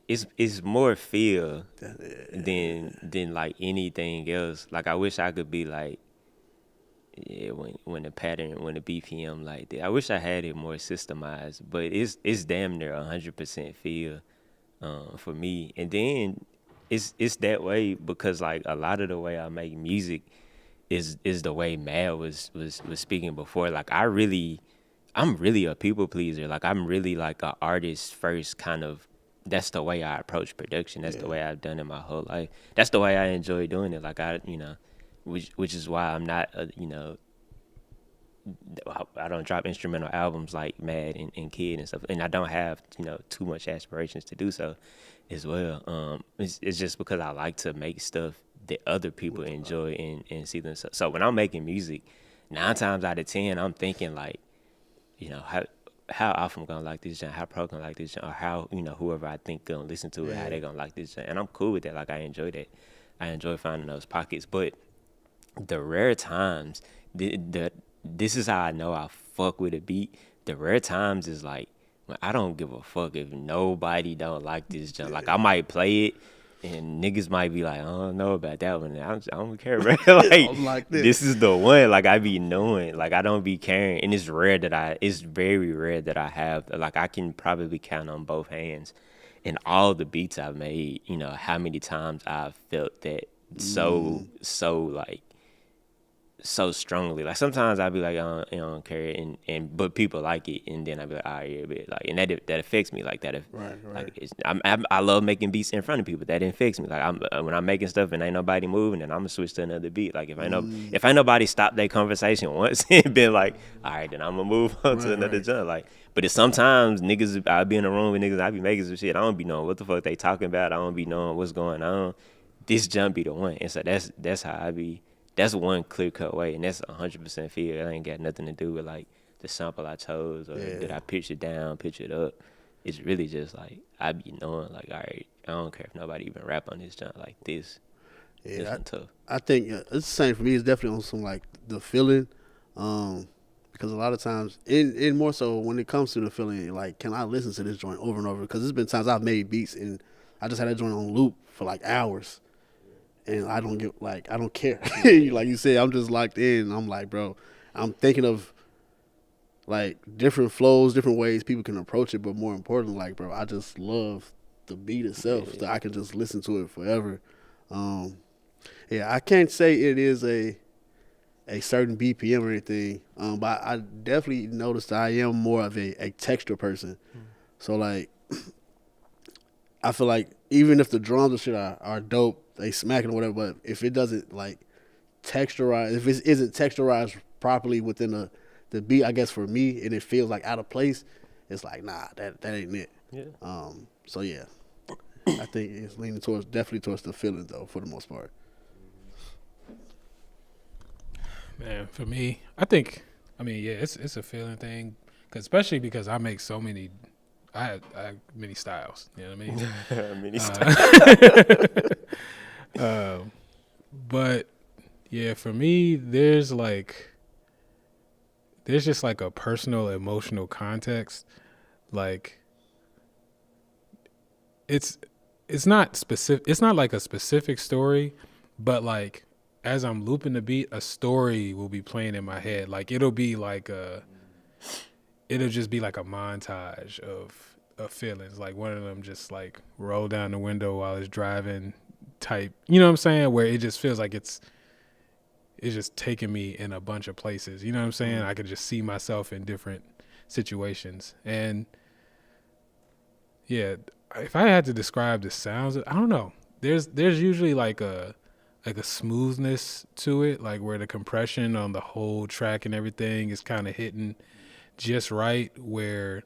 It's more feel than like anything else. Like, I wish I could be like, yeah, when the pattern, when the BPM like that. I wish I had it more systemized, but it's damn near 100% feel for me. And then it's that way because like a lot of the way I make music is the way Mad was speaking before. Like, I'm really a people pleaser. Like, I'm really like an artist first kind of. That's the way I approach production. That's the way I've done it my whole life. That's the way I enjoy doing it. Like, which is why I'm not, I don't drop instrumental albums like Mad and Kid and stuff. And I don't have, too much aspirations to do so as well. It's just because I like to make stuff that other people enjoy and see themselves. So when I'm making music, 9 times out of 10, I'm thinking like, how often I'm gonna like this genre, how pro gonna like this genre, or how, whoever I think gonna listen to it, how they gonna like this genre. And I'm cool with that. Like, I enjoy that. I enjoy finding those pockets. But the rare times, this is how I know I fuck with a beat. The rare times is like, when I don't give a fuck if nobody don't like this genre. Like, I might play it, and niggas might be like, I don't know about that one. I don't care, bro. Like this is the one. Like, I be knowing. Like, I don't be caring. And it's very rare that I have. Like, I can probably count on both hands. And all the beats I've made, how many times I've felt that so like, so strongly. Like sometimes I'd be like, I don't care, but people like it, and then I'd be like, all right, yeah, but like, and that affects me like that. Right. Like I love making beats in front of people. That affects me. Like when I'm making stuff and ain't nobody moving, then I'm gonna switch to another beat. Like if ain't nobody stopped that conversation once and been like, all right, then I'm gonna move on to another jump. Like, but it's sometimes niggas, I'll be in a room with niggas, I be making some shit. I don't be knowing what the fuck they talking about. I don't be knowing what's going on. This jump be the one, and so that's how I be. That's one clear cut way, and that's 100% feel. It ain't got nothing to do with like the sample I chose or did I pitch it down, pitch it up. It's really just like I be knowing like, all right, I don't care if nobody even rap on this jump like this. Yeah, this one tough. I think it's the same for me. It's definitely on some like the feeling, because a lot of times, in more so when it comes to the feeling, like can I listen to this joint over and over? Because there's been times I've made beats and I just had that joint on loop for like hours. And I don't care. Like you said, I'm just locked in. I'm like, bro, I'm thinking of like different flows, different ways people can approach it. But more importantly, like, bro, I just love the beat itself. So I can just listen to it forever. I can't say it is a certain BPM or anything. But I definitely noticed that I am more of a texture person. So like, I feel like even if the drums and shit are dope, they smacking or whatever, but if it doesn't like texturize, if it isn't texturized properly within the beat, I guess for me, and it feels like out of place, it's like, nah, that ain't it. Yeah. So yeah, I think it's leaning definitely towards the feeling though, for the most part. Man, for me, I mean, yeah, it's a feeling thing, especially because I make so many. I have many styles. You know what I mean? Many styles. But yeah, for me, there's just like a personal emotional context. Like it's not specific. It's not like a specific story, but like as I'm looping the beat, a story will be playing in my head. Like it'll just be like a montage of feelings. Like one of them just like roll down the window while it's driving type, you know what I'm saying? Where it just feels like it's just taking me in a bunch of places. You know what I'm saying? I could just see myself in different situations. And yeah, if I had to describe the sounds, I don't know. There's usually like a smoothness to it, like where the compression on the whole track and everything is kind of hitting just right, where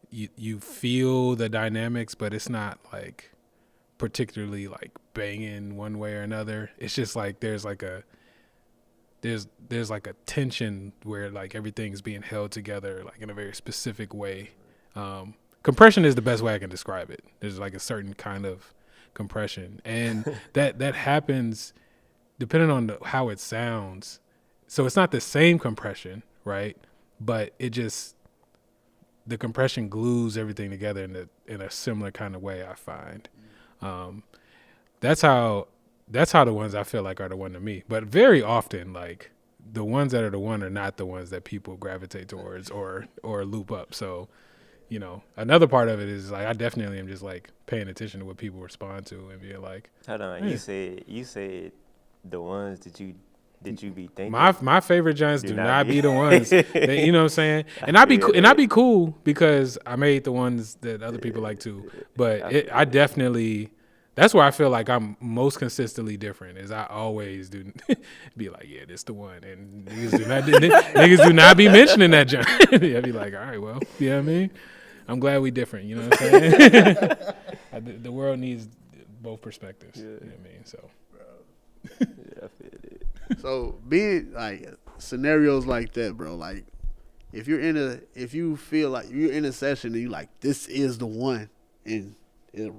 you feel the dynamics, but it's not like particularly like banging one way or another. It's just like there's like a tension where like everything's being held together like in a very specific way. Compression is the best way I can describe it. There's like a certain kind of compression, and that happens depending on how it sounds. So it's not the same compression, right? But the compression glues everything together in a similar kind of way, I find. That's how the ones I feel like are the one to me. But very often, like the ones that are the one are not the ones that people gravitate towards or loop up. So, you know, another part of it is like I definitely am just like paying attention to what people respond to and being like, hold on, you said the ones that you be thinking. My favorite joints do not be the ones that, you know what I'm saying? And I'd be cool because I made the ones that other people like too. But I definitely, that's where I feel like I'm most consistently different, is I always do be like, yeah, this the one. And niggas do not be mentioning that joint. I'd be like, all right, well, you know what I mean? I'm glad we different, you know what I'm saying? The world needs both perspectives. Yeah. You know what I mean? So yeah, I feel it. So being like scenarios like that, bro, like if you feel like you're in a session and you like, this is the one, and it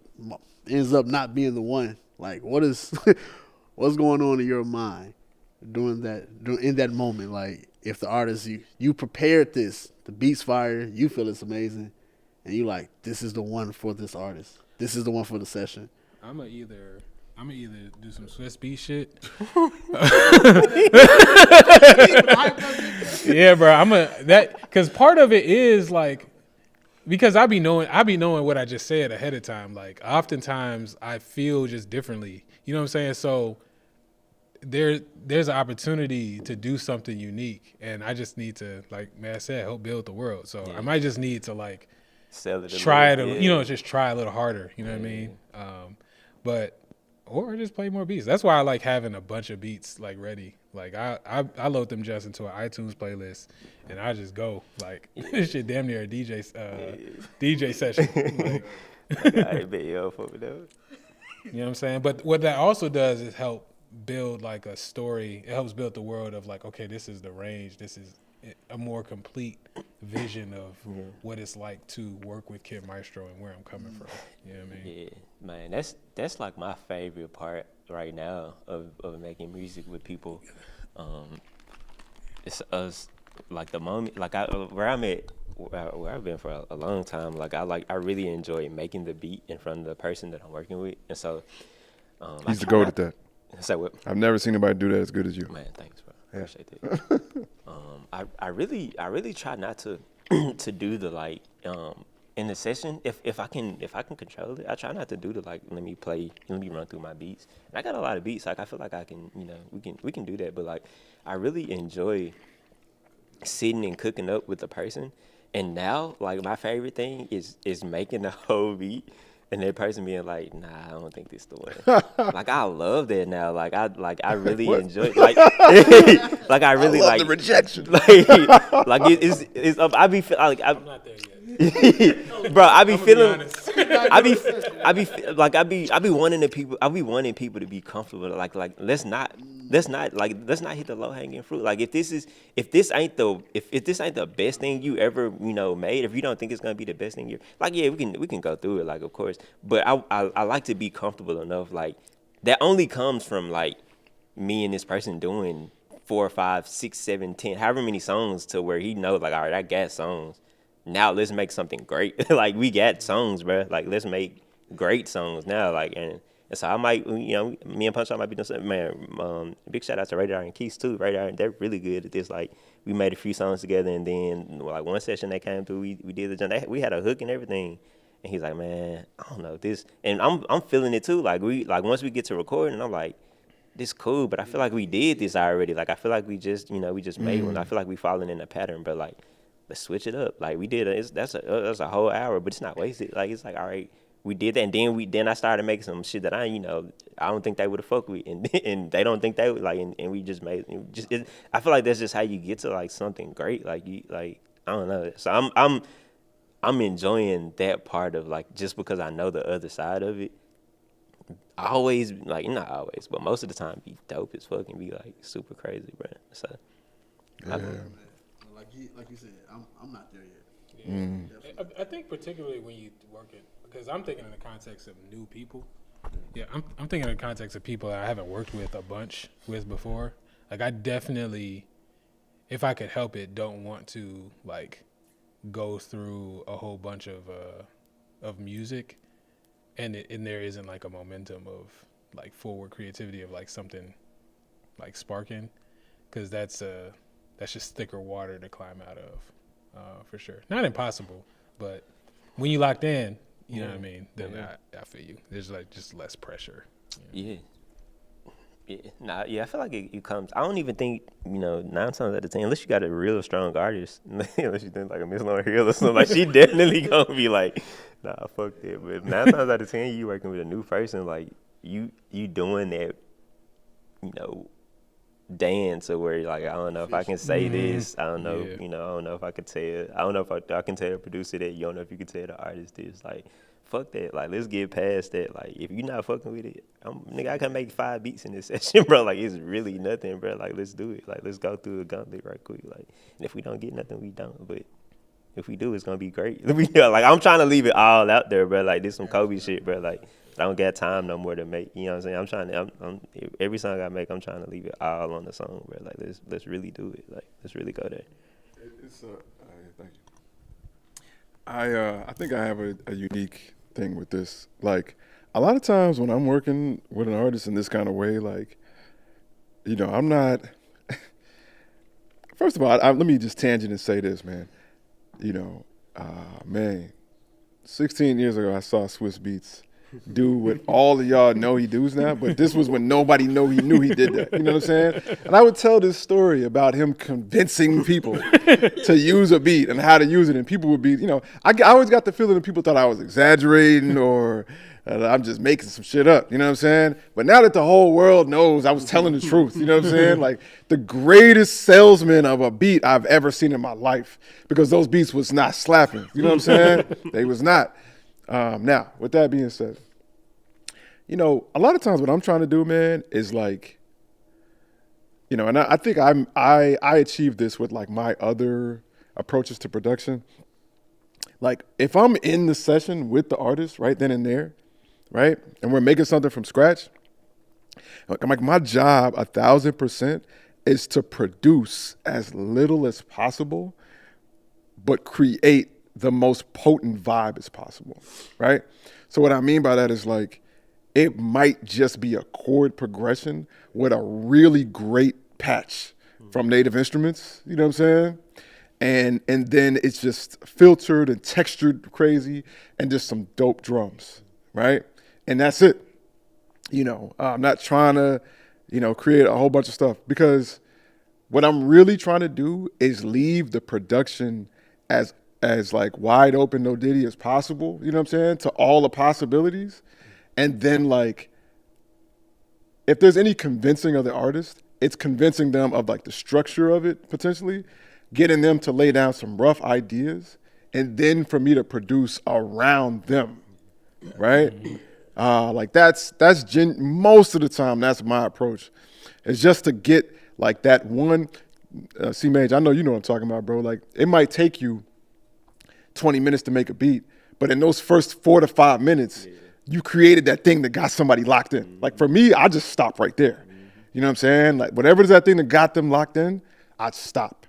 ends up not being the one, like what's going on in your mind in that moment? Like if the artist, you prepared this, the beat's fire, you feel it's amazing, and you like, this is the one for this artist, this is the one for the session. I'm gonna either do some Swiss beat shit. Yeah, bro. Because part of it is like, because I be knowing what I just said ahead of time. Like oftentimes I feel just differently. You know what I'm saying? So there's an opportunity to do something unique, and I just need to, like Matt said, help build the world. So I might just need to like Sell it try it, little, just try a little harder. You know what I mean? But or just play more beats. That's why I like having a bunch of beats like ready. Like I load them just into an iTunes playlist, and I just go like this shit damn near a DJ session. Like, I bet you fuck with that. you know what I'm saying? But what that also does is help build like a story. It helps build the world of like, okay, this is the range. This is a more complete vision of what it's like to work with Kid Maestro and where I'm coming from. You know what I mean? Yeah, man, that's like my favorite part right now of making music with people. It's us, like the moment, like where I'm at, where I've been for a long time. I really enjoy making the beat in front of the person that I'm working with, and so He's the goat at that. So what? I've never seen anybody do that as good as you. Man, thanks, bro. Yeah. Appreciate that. I really try not to to do the like in the session if I can control it. I try not to do the like let me run through my beats. And I got a lot of beats. Like I feel like I can we can do that. But like I really enjoy sitting and cooking up with the person. And now like my favorite thing is making the whole beat. And that person being like, nah, I don't think this the one. Like I love that now. Like I really enjoy like like I really love like the rejection. Like it's I be like I'm not there yet. bro, I be I'm gonna feeling honest. I be wanting people to be comfortable. Like let's not hit the low hanging fruit. Like if this ain't the best thing you ever made, if you don't think it's gonna be the best thing like we can go through it, like of course, but I like to be comfortable enough, like that only comes from like me and this person doing 4, 5, 6, 7, 10, however many songs to where he knows like, all right, I got songs. Now let's make something great. Like we got songs, bro. Like let's make great songs now. Like and so I might, me and Punch Out might be doing something. Man, big shout out to Radar and Keys too. Radar, they're really good at this. Like we made a few songs together, and then like one session they came through, we did we had a hook and everything. And he's like, man, I don't know this, and I'm feeling it too. Like once we get to recording, I'm like, this cool, but I feel like we did this already. Like I feel like we just made one. I feel like we falling in a pattern, but like. Let's switch it up. Like we did, that's a whole hour, but it's not wasted. Like it's like all right, we did that, and then I started making some shit that I don't think they would have fucked with, and they don't think they would like, and we just made I feel like that's just how you get to like something great. Like I don't know. So I'm enjoying that part of like just because I know the other side of it. I always like not always, but most of the time be dope as fuck and be like super crazy, bro. So Yeah. Like you said, I'm not there yet. I think particularly when you work it, because I'm thinking in the context of new people. Yeah, I'm thinking in the context of people that I haven't worked with a bunch with before. Like I definitely, if I could help it, don't want to like go through a whole bunch of music, and there isn't like a momentum of like forward creativity of like something like sparking, because that's just thicker water to climb out of, for sure. Not impossible, but when you locked in, you know what I mean, then I feel you. There's like just less pressure. Yeah. I feel like it comes. I don't even think 9 times out of 10, unless you got a real strong artist, unless you think like a Miss Lauren Hill or something, like she definitely gonna be like, nah, fuck that. But 9 times out of 10, you working with a new person, like you doing that, dance or where like I don't know if I can say this. I don't know, I don't know if I could tell. I don't know if I can tell the producer that. You don't know if you can tell the artist this. Like. Fuck that. Like, let's get past that. Like, if you're not fucking with it, nigga, I can make 5 beats in this session, bro. Like, it's really nothing, bro. Like, let's do it. Like, let's go through the gauntlet right quick. Like, and if we don't get nothing, we don't. But if we do, it's gonna be great. Like, I'm trying to leave it all out there, bro. Like, this some Kobe shit, bro. Like, I don't got time no more to make. You know what I'm saying? I'm trying to. Every song I make, I'm trying to leave it all on the song, bro. Like, let's really do it. Like, let's really go there. It's thank you. I think I have a unique thing with this. Like a lot of times when I'm working with an artist in this kind of way, like I'm not. First of all, let me just tangent and say this, man. man, 16 years ago I saw Swiss Beats do what all of y'all know he does now, but this was when nobody knew he did that. You know what I'm saying? And I would tell this story about him convincing people to use a beat and how to use it, and people would be, you know, I always got the feeling that people thought I was exaggerating or I'm just making some shit up. You know what I'm saying? But now that the whole world knows I was telling the truth, you know what I'm saying? Like the greatest salesman of a beat I've ever seen in my life, because those beats was not slapping. You know what I'm saying? They was not. Now, with that being said, you know, a lot of times what I'm trying to do, man, is like, you know, and I think I achieved this with like my other approaches to production. Like if I'm in the session with the artist right then and there, right, and we're making something from scratch, like my job 1,000% is to produce as little as possible, but create the most potent vibe as possible, right? So what I mean by that is like, it might just be a chord progression with a really great patch from Native Instruments, you know what I'm saying? And then it's just filtered and textured crazy and just some dope drums, right? And that's it. You know, I'm not trying to, you know, create a whole bunch of stuff, because what I'm really trying to do is leave the production as like wide open, no diddy as possible, you know what I'm saying, to all the possibilities. And then like, if there's any convincing of the artist, it's convincing them of like the structure of it potentially, getting them to lay down some rough ideas, and then for me to produce around them, right? Like that's most of the time, that's my approach. It's just to get like that one, C-Mage, I know you know what I'm talking about, bro. Like it might take you 20 minutes to make a beat, but in those first 4 to 5 minutes, you created that thing that got somebody locked in. Like for me, I just stop right there. You know what I'm saying? Like whatever is that thing that got them locked in, I stop.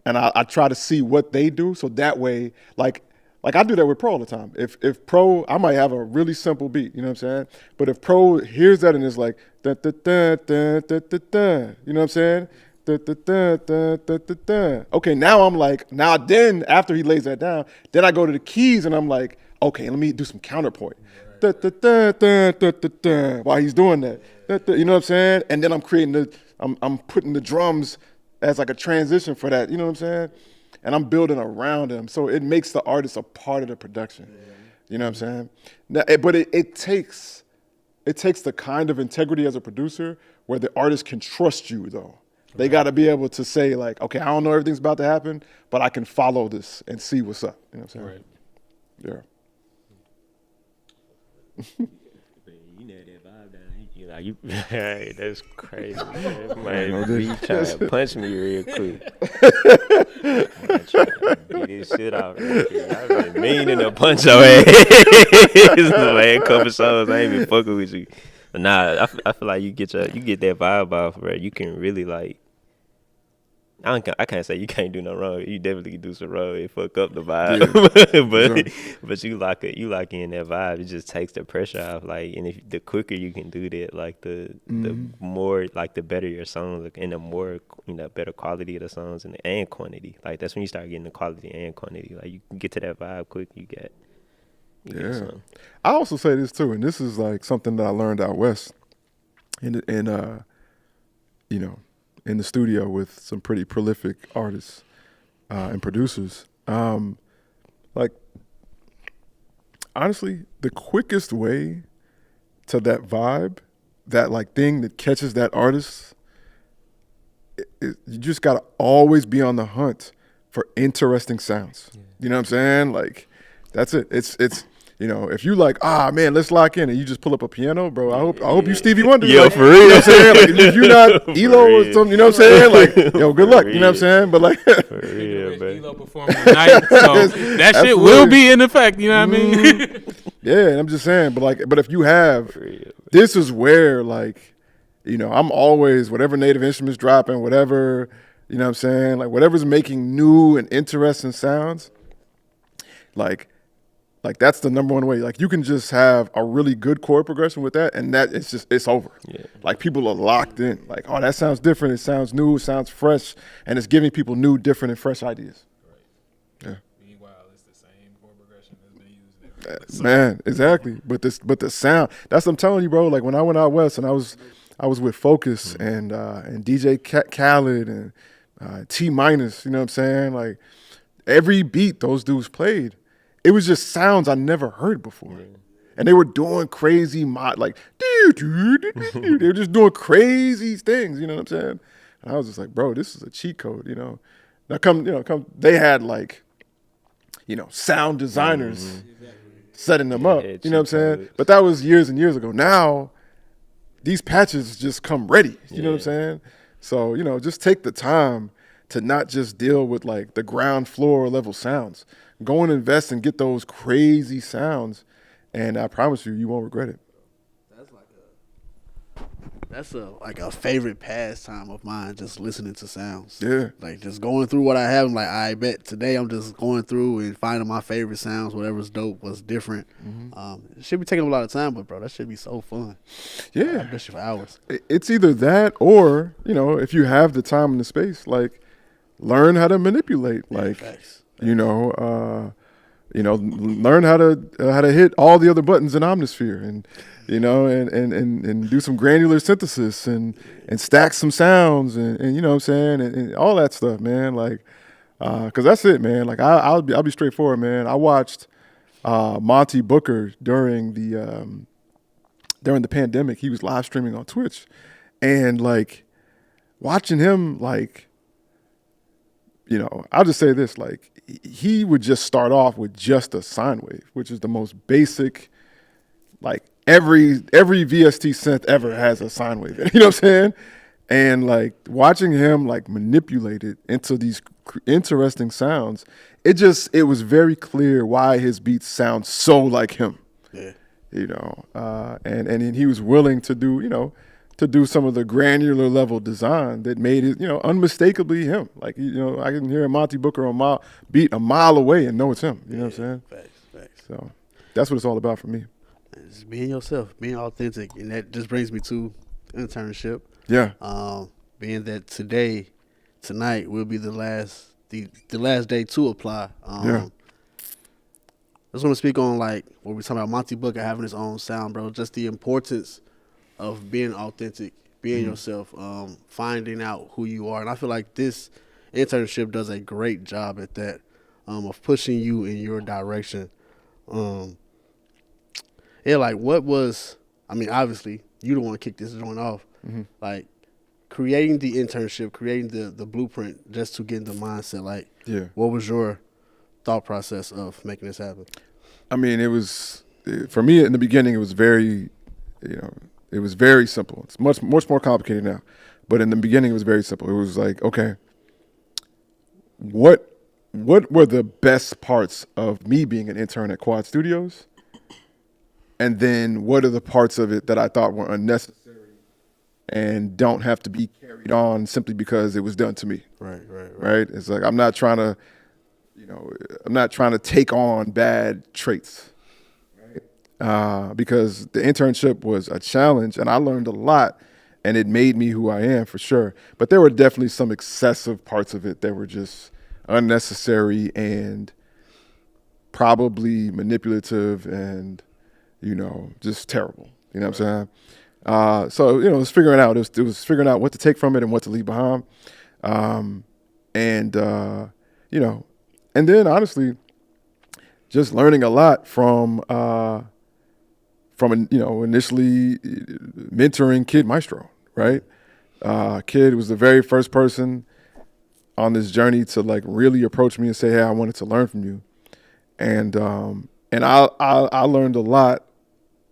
And I try to see what they do. So that way, like I do that with Pro all the time. If Pro, I might have a really simple beat, you know what I'm saying? But if Pro hears that and is like, da, da, da, da, da, da, da, you know what I'm saying? Da, da, da, da, da, da, da. Okay, now I'm like, now then after he lays that down, then I go to the keys and I'm like, okay, let me do some counterpoint. Da, da, da, da, da, da, da, while he's doing that. Da, da, you know what I'm saying? And then I'm creating I'm putting the drums as like a transition for that, you know what I'm saying? And I'm building around him. So it makes the artist a part of the production. You know what I'm saying? Now, but it takes the kind of integrity as a producer where the artist can trust you though. They got to be able to say like, okay, I don't know everything's about to happen, but I can follow this and see what's up. You know what I'm saying? Right. Yeah. You know that vibe down. You like, hey, that's crazy. Man, be trying to punch me real quick. I'm trying to get this shit out real quick. I've been meaning to punch your ass. Man, couple shows, I ain't been fucking with you. But nah, I feel like you get that vibe off, bro. You can really like, I can't say you can't do no wrong. You definitely can do some wrong and fuck up the vibe. Yeah. but you lock in that vibe. It just takes the pressure off. Like, and if the quicker you can do that, like the more, like the better your songs and the more, you know, better quality of the songs and quantity. Like that's when you start getting the quality and quantity. Like you can get to that vibe quick. You get something. I also say this too, and this is like something that I learned out west, in you know, in the studio with some pretty prolific artists and producers. Like, honestly, the quickest way to that vibe, that like thing that catches that artist, you just gotta always be on the hunt for interesting sounds. Yeah. You know what I'm saying? Like, that's it. It's you know, if you like, man, let's lock in, and you just pull up a piano, bro. I hope you Stevie Wonder. Yo, like, for real. You know what I'm saying? Like, if you're not ELO or something, you know what I'm saying? Like, yo, good luck. You know what I'm saying? But like, For real, man. ELO performing tonight, so that shit will be in effect. You know what I mean? Yeah, and I'm just saying, but if you have, this is where like, you know, I'm always, whatever Native Instruments dropping, whatever, you know what I'm saying? Like whatever's making new and interesting sounds, like that's the number one way. Like you can just have a really good chord progression with that, and that it's over. Yeah. Like people are locked in. Like, oh, that sounds different. It sounds new. It sounds fresh, and it's giving people new, different, and fresh ideas. Right. Yeah. Meanwhile, it's the same chord progression that's been used Man, exactly. But the sound. That's what I'm telling you, bro. Like when I went out west and I was with Focus and DJ Khaled and T Minus. You know what I'm saying? Like every beat those dudes played, it was just sounds I never heard before. Yeah. And they were doing crazy like they were just doing crazy things. You know what I'm saying? And I was just like, bro, this is a cheat code. You know. Now they had like, sound designers setting them up. You know what I'm saying? But that was years and years ago. Now, these patches just come ready. You know what I'm saying? So, just take the time to not just deal with like the ground floor level sounds. Go and invest and get those crazy sounds, and I promise you, you won't regret it. That's a favorite pastime of mine, just listening to sounds. Yeah. Like just going through what I have. I'm like, I bet today I'm just going through and finding my favorite sounds, whatever's dope, what's different. It should be taking a lot of time, but bro, that should be so fun. Yeah. I bet you for hours. It's either that or, if you have the time and the space, like learn how to manipulate. Like, Facts. learn how to hit all the other buttons in Omnisphere and and do some granular synthesis and stack some sounds and you know what I'm saying and all that stuff, man. Like, cause that's it, man. Like I'll be straightforward, man. I watched Monty Booker during the pandemic. He was live streaming on Twitch, and like watching him, like, I'll just say this, like he would just start off with just a sine wave, which is the most basic, like every VST synth ever has a sine wave. You know what I'm saying? And like watching him like manipulate it into these interesting sounds, it was very clear why his beats sound so like him. Yeah. And he was willing to do some of the granular level design that made it, unmistakably him. Like, I can hear Monty Booker on my beat a mile away and know it's him. You know what I'm saying? Facts. So that's what it's all about for me. Just being yourself, being authentic, and that just brings me to internship. Yeah. Being that tonight will be the last day to apply. Yeah. I just want to speak on like what we're talking about, Monty Booker having his own sound, bro. Just the importance of being authentic, being yourself, finding out who you are, and I feel like this internship does a great job at that, of pushing you in your direction. Like obviously you don't want to kick this joint off. Like creating the internship, creating the blueprint just to get in the mindset. Like, what was your thought process of making this happen? I mean, it was, for me in the beginning, it was very, it was very simple. It's much more complicated now. But in the beginning, it was very simple. It was like, okay, what were the best parts of me being an intern at Quad Studios? And then what are the parts of it that I thought were unnecessary and don't have to be carried on simply because it was done to me? Right? It's like I'm not trying to take on bad traits, right? Because the internship was a challenge and I learned a lot and it made me who I am for sure. But there were definitely some excessive parts of it that were just unnecessary and probably manipulative and just terrible. You know what I'm saying? So, it was figuring out. It was figuring out what to take from it and what to leave behind. And then honestly, just learning a lot from initially mentoring Kid Maestro, right? Kid was the very first person on this journey to like really approach me and say, hey, I wanted to learn from you. And I learned a lot,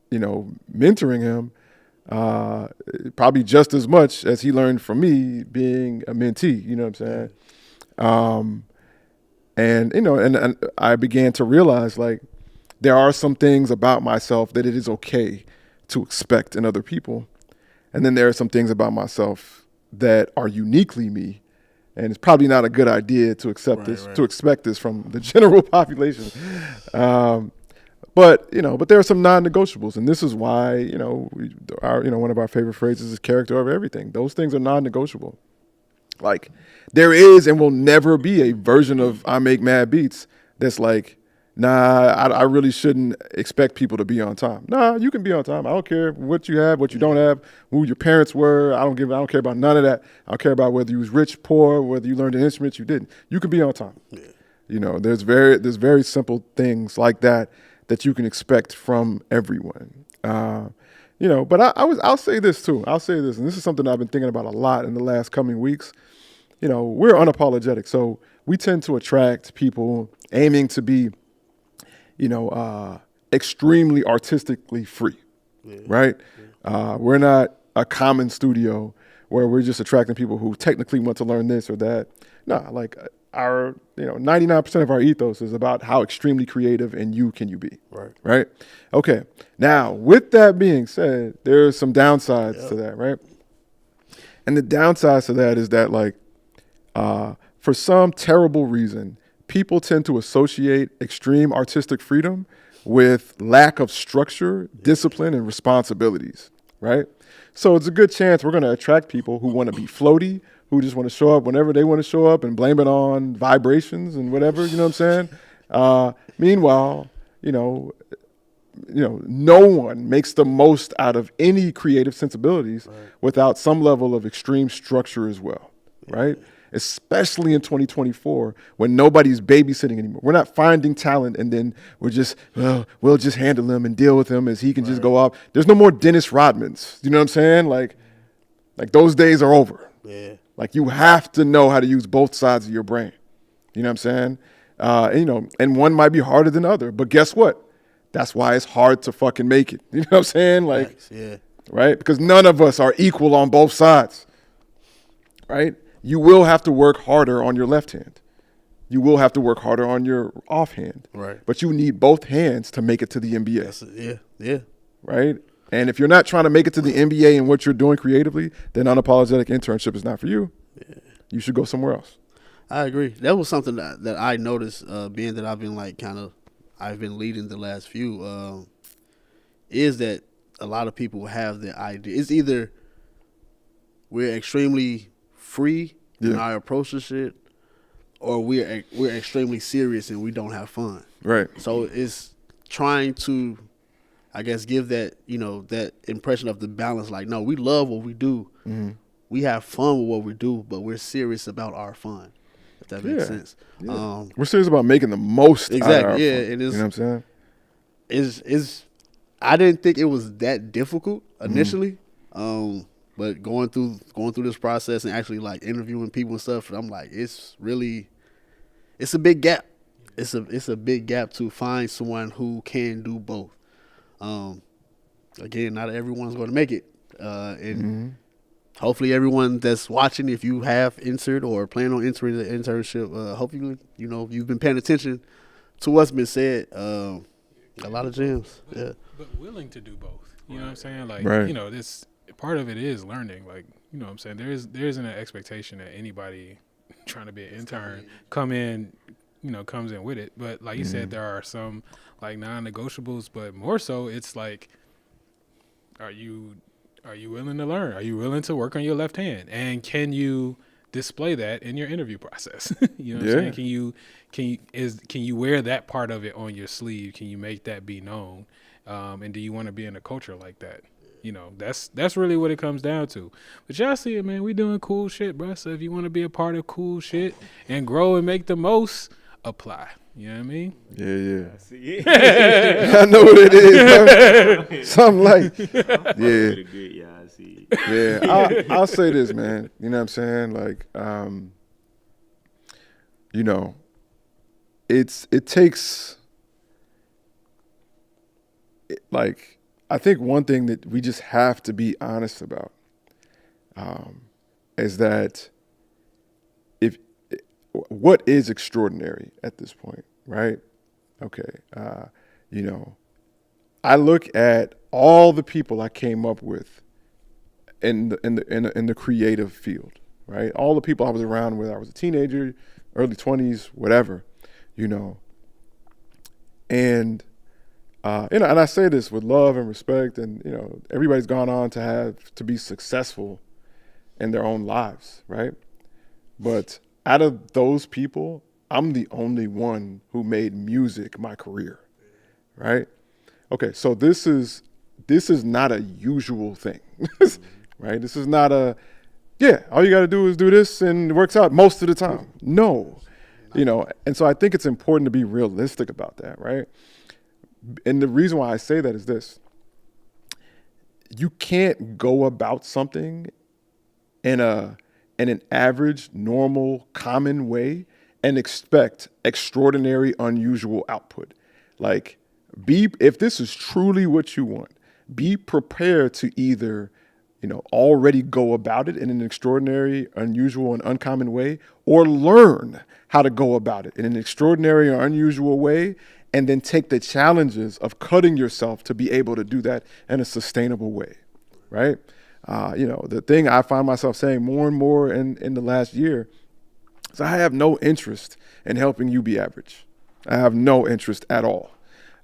mentoring him, probably just as much as he learned from me being a mentee, you know what I'm saying? And I began to realize like there are some things about myself that it is okay to expect in other people. And then there are some things about myself that are uniquely me. And it's probably not a good idea to to expect this from the general population. But there are some non-negotiables, and this is why one of our favorite phrases is character over everything. Those things are non-negotiable. Like there is and will never be a version of I Make Mad Beats that's like nah, I really shouldn't expect people to be on time. Nah, you can be on time. I don't care what you have, what you don't have, who your parents were. I don't care about none of that. I don't care about whether you was rich, poor, whether you learned an instrument, you didn't. You can be on time. Yeah. You know, there's very simple things like that you can expect from everyone. You know, but I'll say this too. I'll say this, and this is something I've been thinking about a lot in the last coming weeks. You know, we're unapologetic, so we tend to attract people aiming to be, you know, extremely artistically free, right? Yeah. We're not a common studio where we're just attracting people who technically want to learn this or that. No, like our, 99% of our ethos is about how extremely creative and can you be, right? Okay, now with that being said, there's some downsides to that, right? And the downsides to that is that, like, for some terrible reason, people tend to associate extreme artistic freedom with lack of structure, discipline, and responsibilities, right? So it's a good chance we're going to attract people who want to be floaty, who just want to show up whenever they want to show up and blame it on vibrations and whatever, you know what I'm saying? Meanwhile, no one makes the most out of any creative sensibilities without some level of extreme structure as well, right? Especially in 2024 when nobody's babysitting anymore. We're not finding talent and then we'll just handle him and deal with him as he can just go off. There's no more Dennis Rodmans. You know what I'm saying? Like those days are over. Yeah. Like, you have to know how to use both sides of your brain. You know what I'm saying? And one might be harder than the other, but guess what? That's why it's hard to fucking make it. You know what I'm saying? Like, right? Because none of us are equal on both sides, right? You will have to work harder on your left hand. You will have to work harder on your offhand. Right. But you need both hands to make it to the NBA. Yeah. Right? And if you're not trying to make it to the NBA and what you're doing creatively, then unapologetic internship is not for you. Yeah. You should go somewhere else. I agree. That was something that I noticed, being that I've been I've been leading the last few, is that a lot of people have the idea. It's either we're extremely free in our approach to shit, or we're extremely serious and we don't have fun. Right. So it's trying to, I guess, give that, that impression of the balance. Like, no, we love what we do. Mm-hmm. We have fun with what we do, but we're serious about our fun. If that makes sense. Yeah. We're serious about making the most out of our fun. It is. You know what I'm saying? I didn't think it was that difficult initially. Mm-hmm. But going through this process and actually, like, interviewing people and stuff, I'm like, it's a big gap. It's a big gap to find someone who can do both. Again, not everyone's going to make it, and hopefully everyone that's watching, if you have entered or plan on entering the internship, hopefully you've been paying attention to what's been said. A lot of gems, but willing to do both. You know what I'm saying? Like, this. Part of it is learning, like, you know what I'm saying? There isn't an expectation that anybody trying to be an intern comes in with it. But like you said, there are some, like, non-negotiables, but more so it's like, are you willing to learn? Are you willing to work on your left hand? And can you display that in your interview process? You know what I'm saying? Can you wear that part of it on your sleeve? Can you make that be known? And do you want to be in a culture like that? That's really what it comes down to. But y'all see it, man. We doing cool shit, bro. So if you want to be a part of cool shit and grow and make the most, apply. You know what I mean? Yeah. I see it. I know what it is, bro. Something like, I see it. Yeah, I'll say this, man. You know what I'm saying? Like, it takes, like, I think one thing that we just have to be honest about is that what is extraordinary at this point, right? Okay, I look at all the people I came up with in the creative field, right? All the people I was around when I was a teenager, early 20s, whatever, and. And I say this with love and respect, and everybody's gone on to be successful in their own lives, right? But out of those people, I'm the only one who made music my career, right? Okay, so this is not a usual thing, right? This is not all you got to do is do this and it works out most of the time. No, and so I think it's important to be realistic about that, right? And the reason why I say that is this. You can't go about something in an average, normal, common way and expect extraordinary, unusual output. Like, if this is truly what you want, be prepared to either, already go about it in an extraordinary, unusual, and uncommon way, or learn how to go about it in an extraordinary or unusual way, and then take the challenges of cutting yourself to be able to do that in a sustainable way, right? The thing I find myself saying more and more in the last year is I have no interest in helping you be average. I have no interest at all.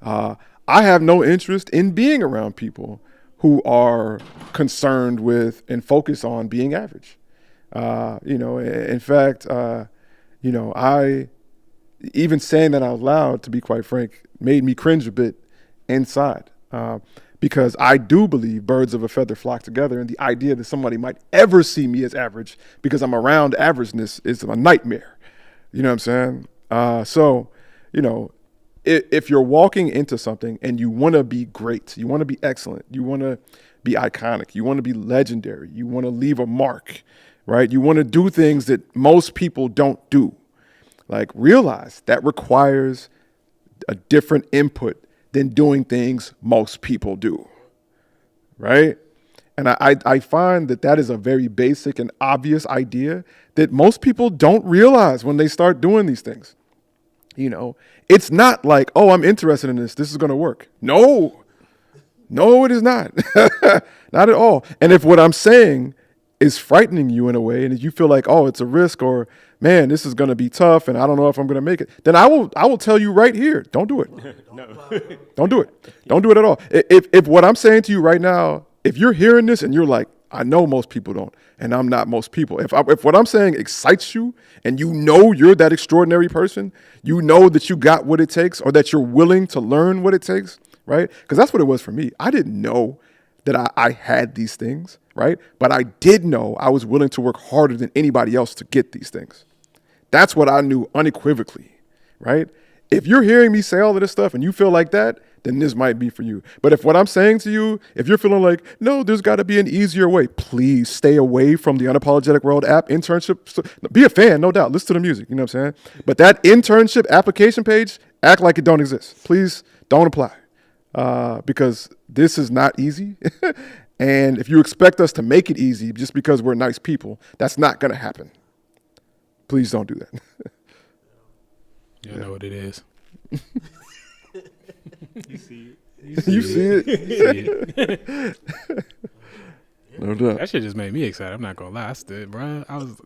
I have no interest in being around people who are concerned with and focused on being average. In fact, I even saying that out loud, to be quite frank, made me cringe a bit inside. Because I do believe birds of a feather flock together, and the idea that somebody might ever see me as average because I'm around averageness is a nightmare. You know what I'm saying? If you're walking into something and you want to be great, you want to be excellent, you want to be iconic, you want to be legendary, you want to leave a mark, right? You want to do things that most people don't do. Like, realize that requires a different input than doing things most people do, right? And I find that is a very basic and obvious idea that most people don't realize when they start doing these things. It's not like, oh, I'm interested in this. This is going to work. No, it is not. Not at all. And if what I'm saying is frightening you in a way, and if you feel like, oh, it's a risk, or man, this is going to be tough, and I don't know if I'm going to make it, then I will tell you right here, don't do it. No. Don't do it. Don't do it at all. If what I'm saying to you right now, if you're hearing this and you're like, I know most people don't, and I'm not most people. If what I'm saying excites you, and you're that extraordinary person, you know that you got what it takes, or that you're willing to learn what it takes, right? Because that's what it was for me. I didn't know that I had these things, right? But I did know I was willing to work harder than anybody else to get these things. That's what I knew unequivocally, right? If you're hearing me say all of this stuff and you feel like that, then this might be for you. But if what I'm saying to you, if you're feeling like, no, there's got to be an easier way, please stay away from the Unapologetic World app internship. Be a fan, no doubt. Listen to the music, you know what I'm saying? But that internship application page, act like it don't exist. Please don't apply, because this is not easy. And if you expect us to make it easy just because we're nice people, that's not going to happen. Please don't do that. You know what it is. You see it. You see it. No doubt. That shit just made me excited. I'm not gonna lie. I stood, bro. I was,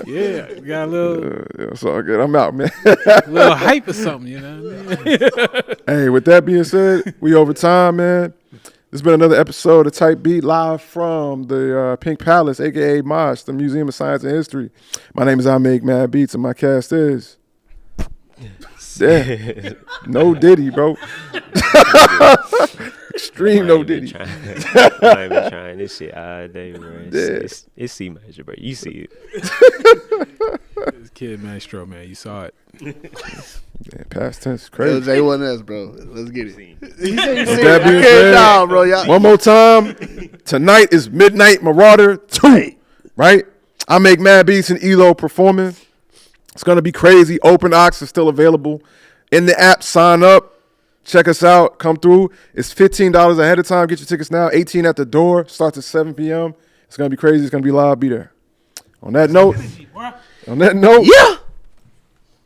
yeah, got a little, It's all good. I'm out, man. little hype or something, you know what I mean? Hey, with that being said, we over time, man. This has been another episode of Type Beat live from the Pink Palace, a.k.a. Mosh, the Museum of Science and History. My name is I Make Mad Beats, and my cast is... Yeah. No Diddy, bro. Extreme no Diddy. I'm not even trying this shit all day, bro. It's C major, bro. You see it. This Kid Maestro, man, you saw it. Yeah, past tense, It crazy. was A1S, bro. Let's get it. With that being said, bro. Y'all. one more time. Tonight is Midnight Marauder 2, right? I Make Mad Beats and ELO performing. It's going to be crazy. Open Ox is still available in the app. Sign up. Check us out. Come through. It's $15 ahead of time. Get your tickets now. 18 at the door. Starts at 7 p.m. It's going to be crazy. It's going to be live. Be there. On that note, Yeah.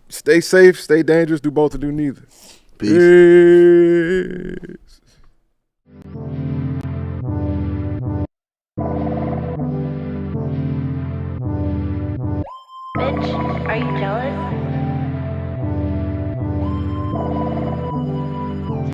stay safe, stay dangerous. Do both or do neither. Peace. Peace. Bitch, are you jealous?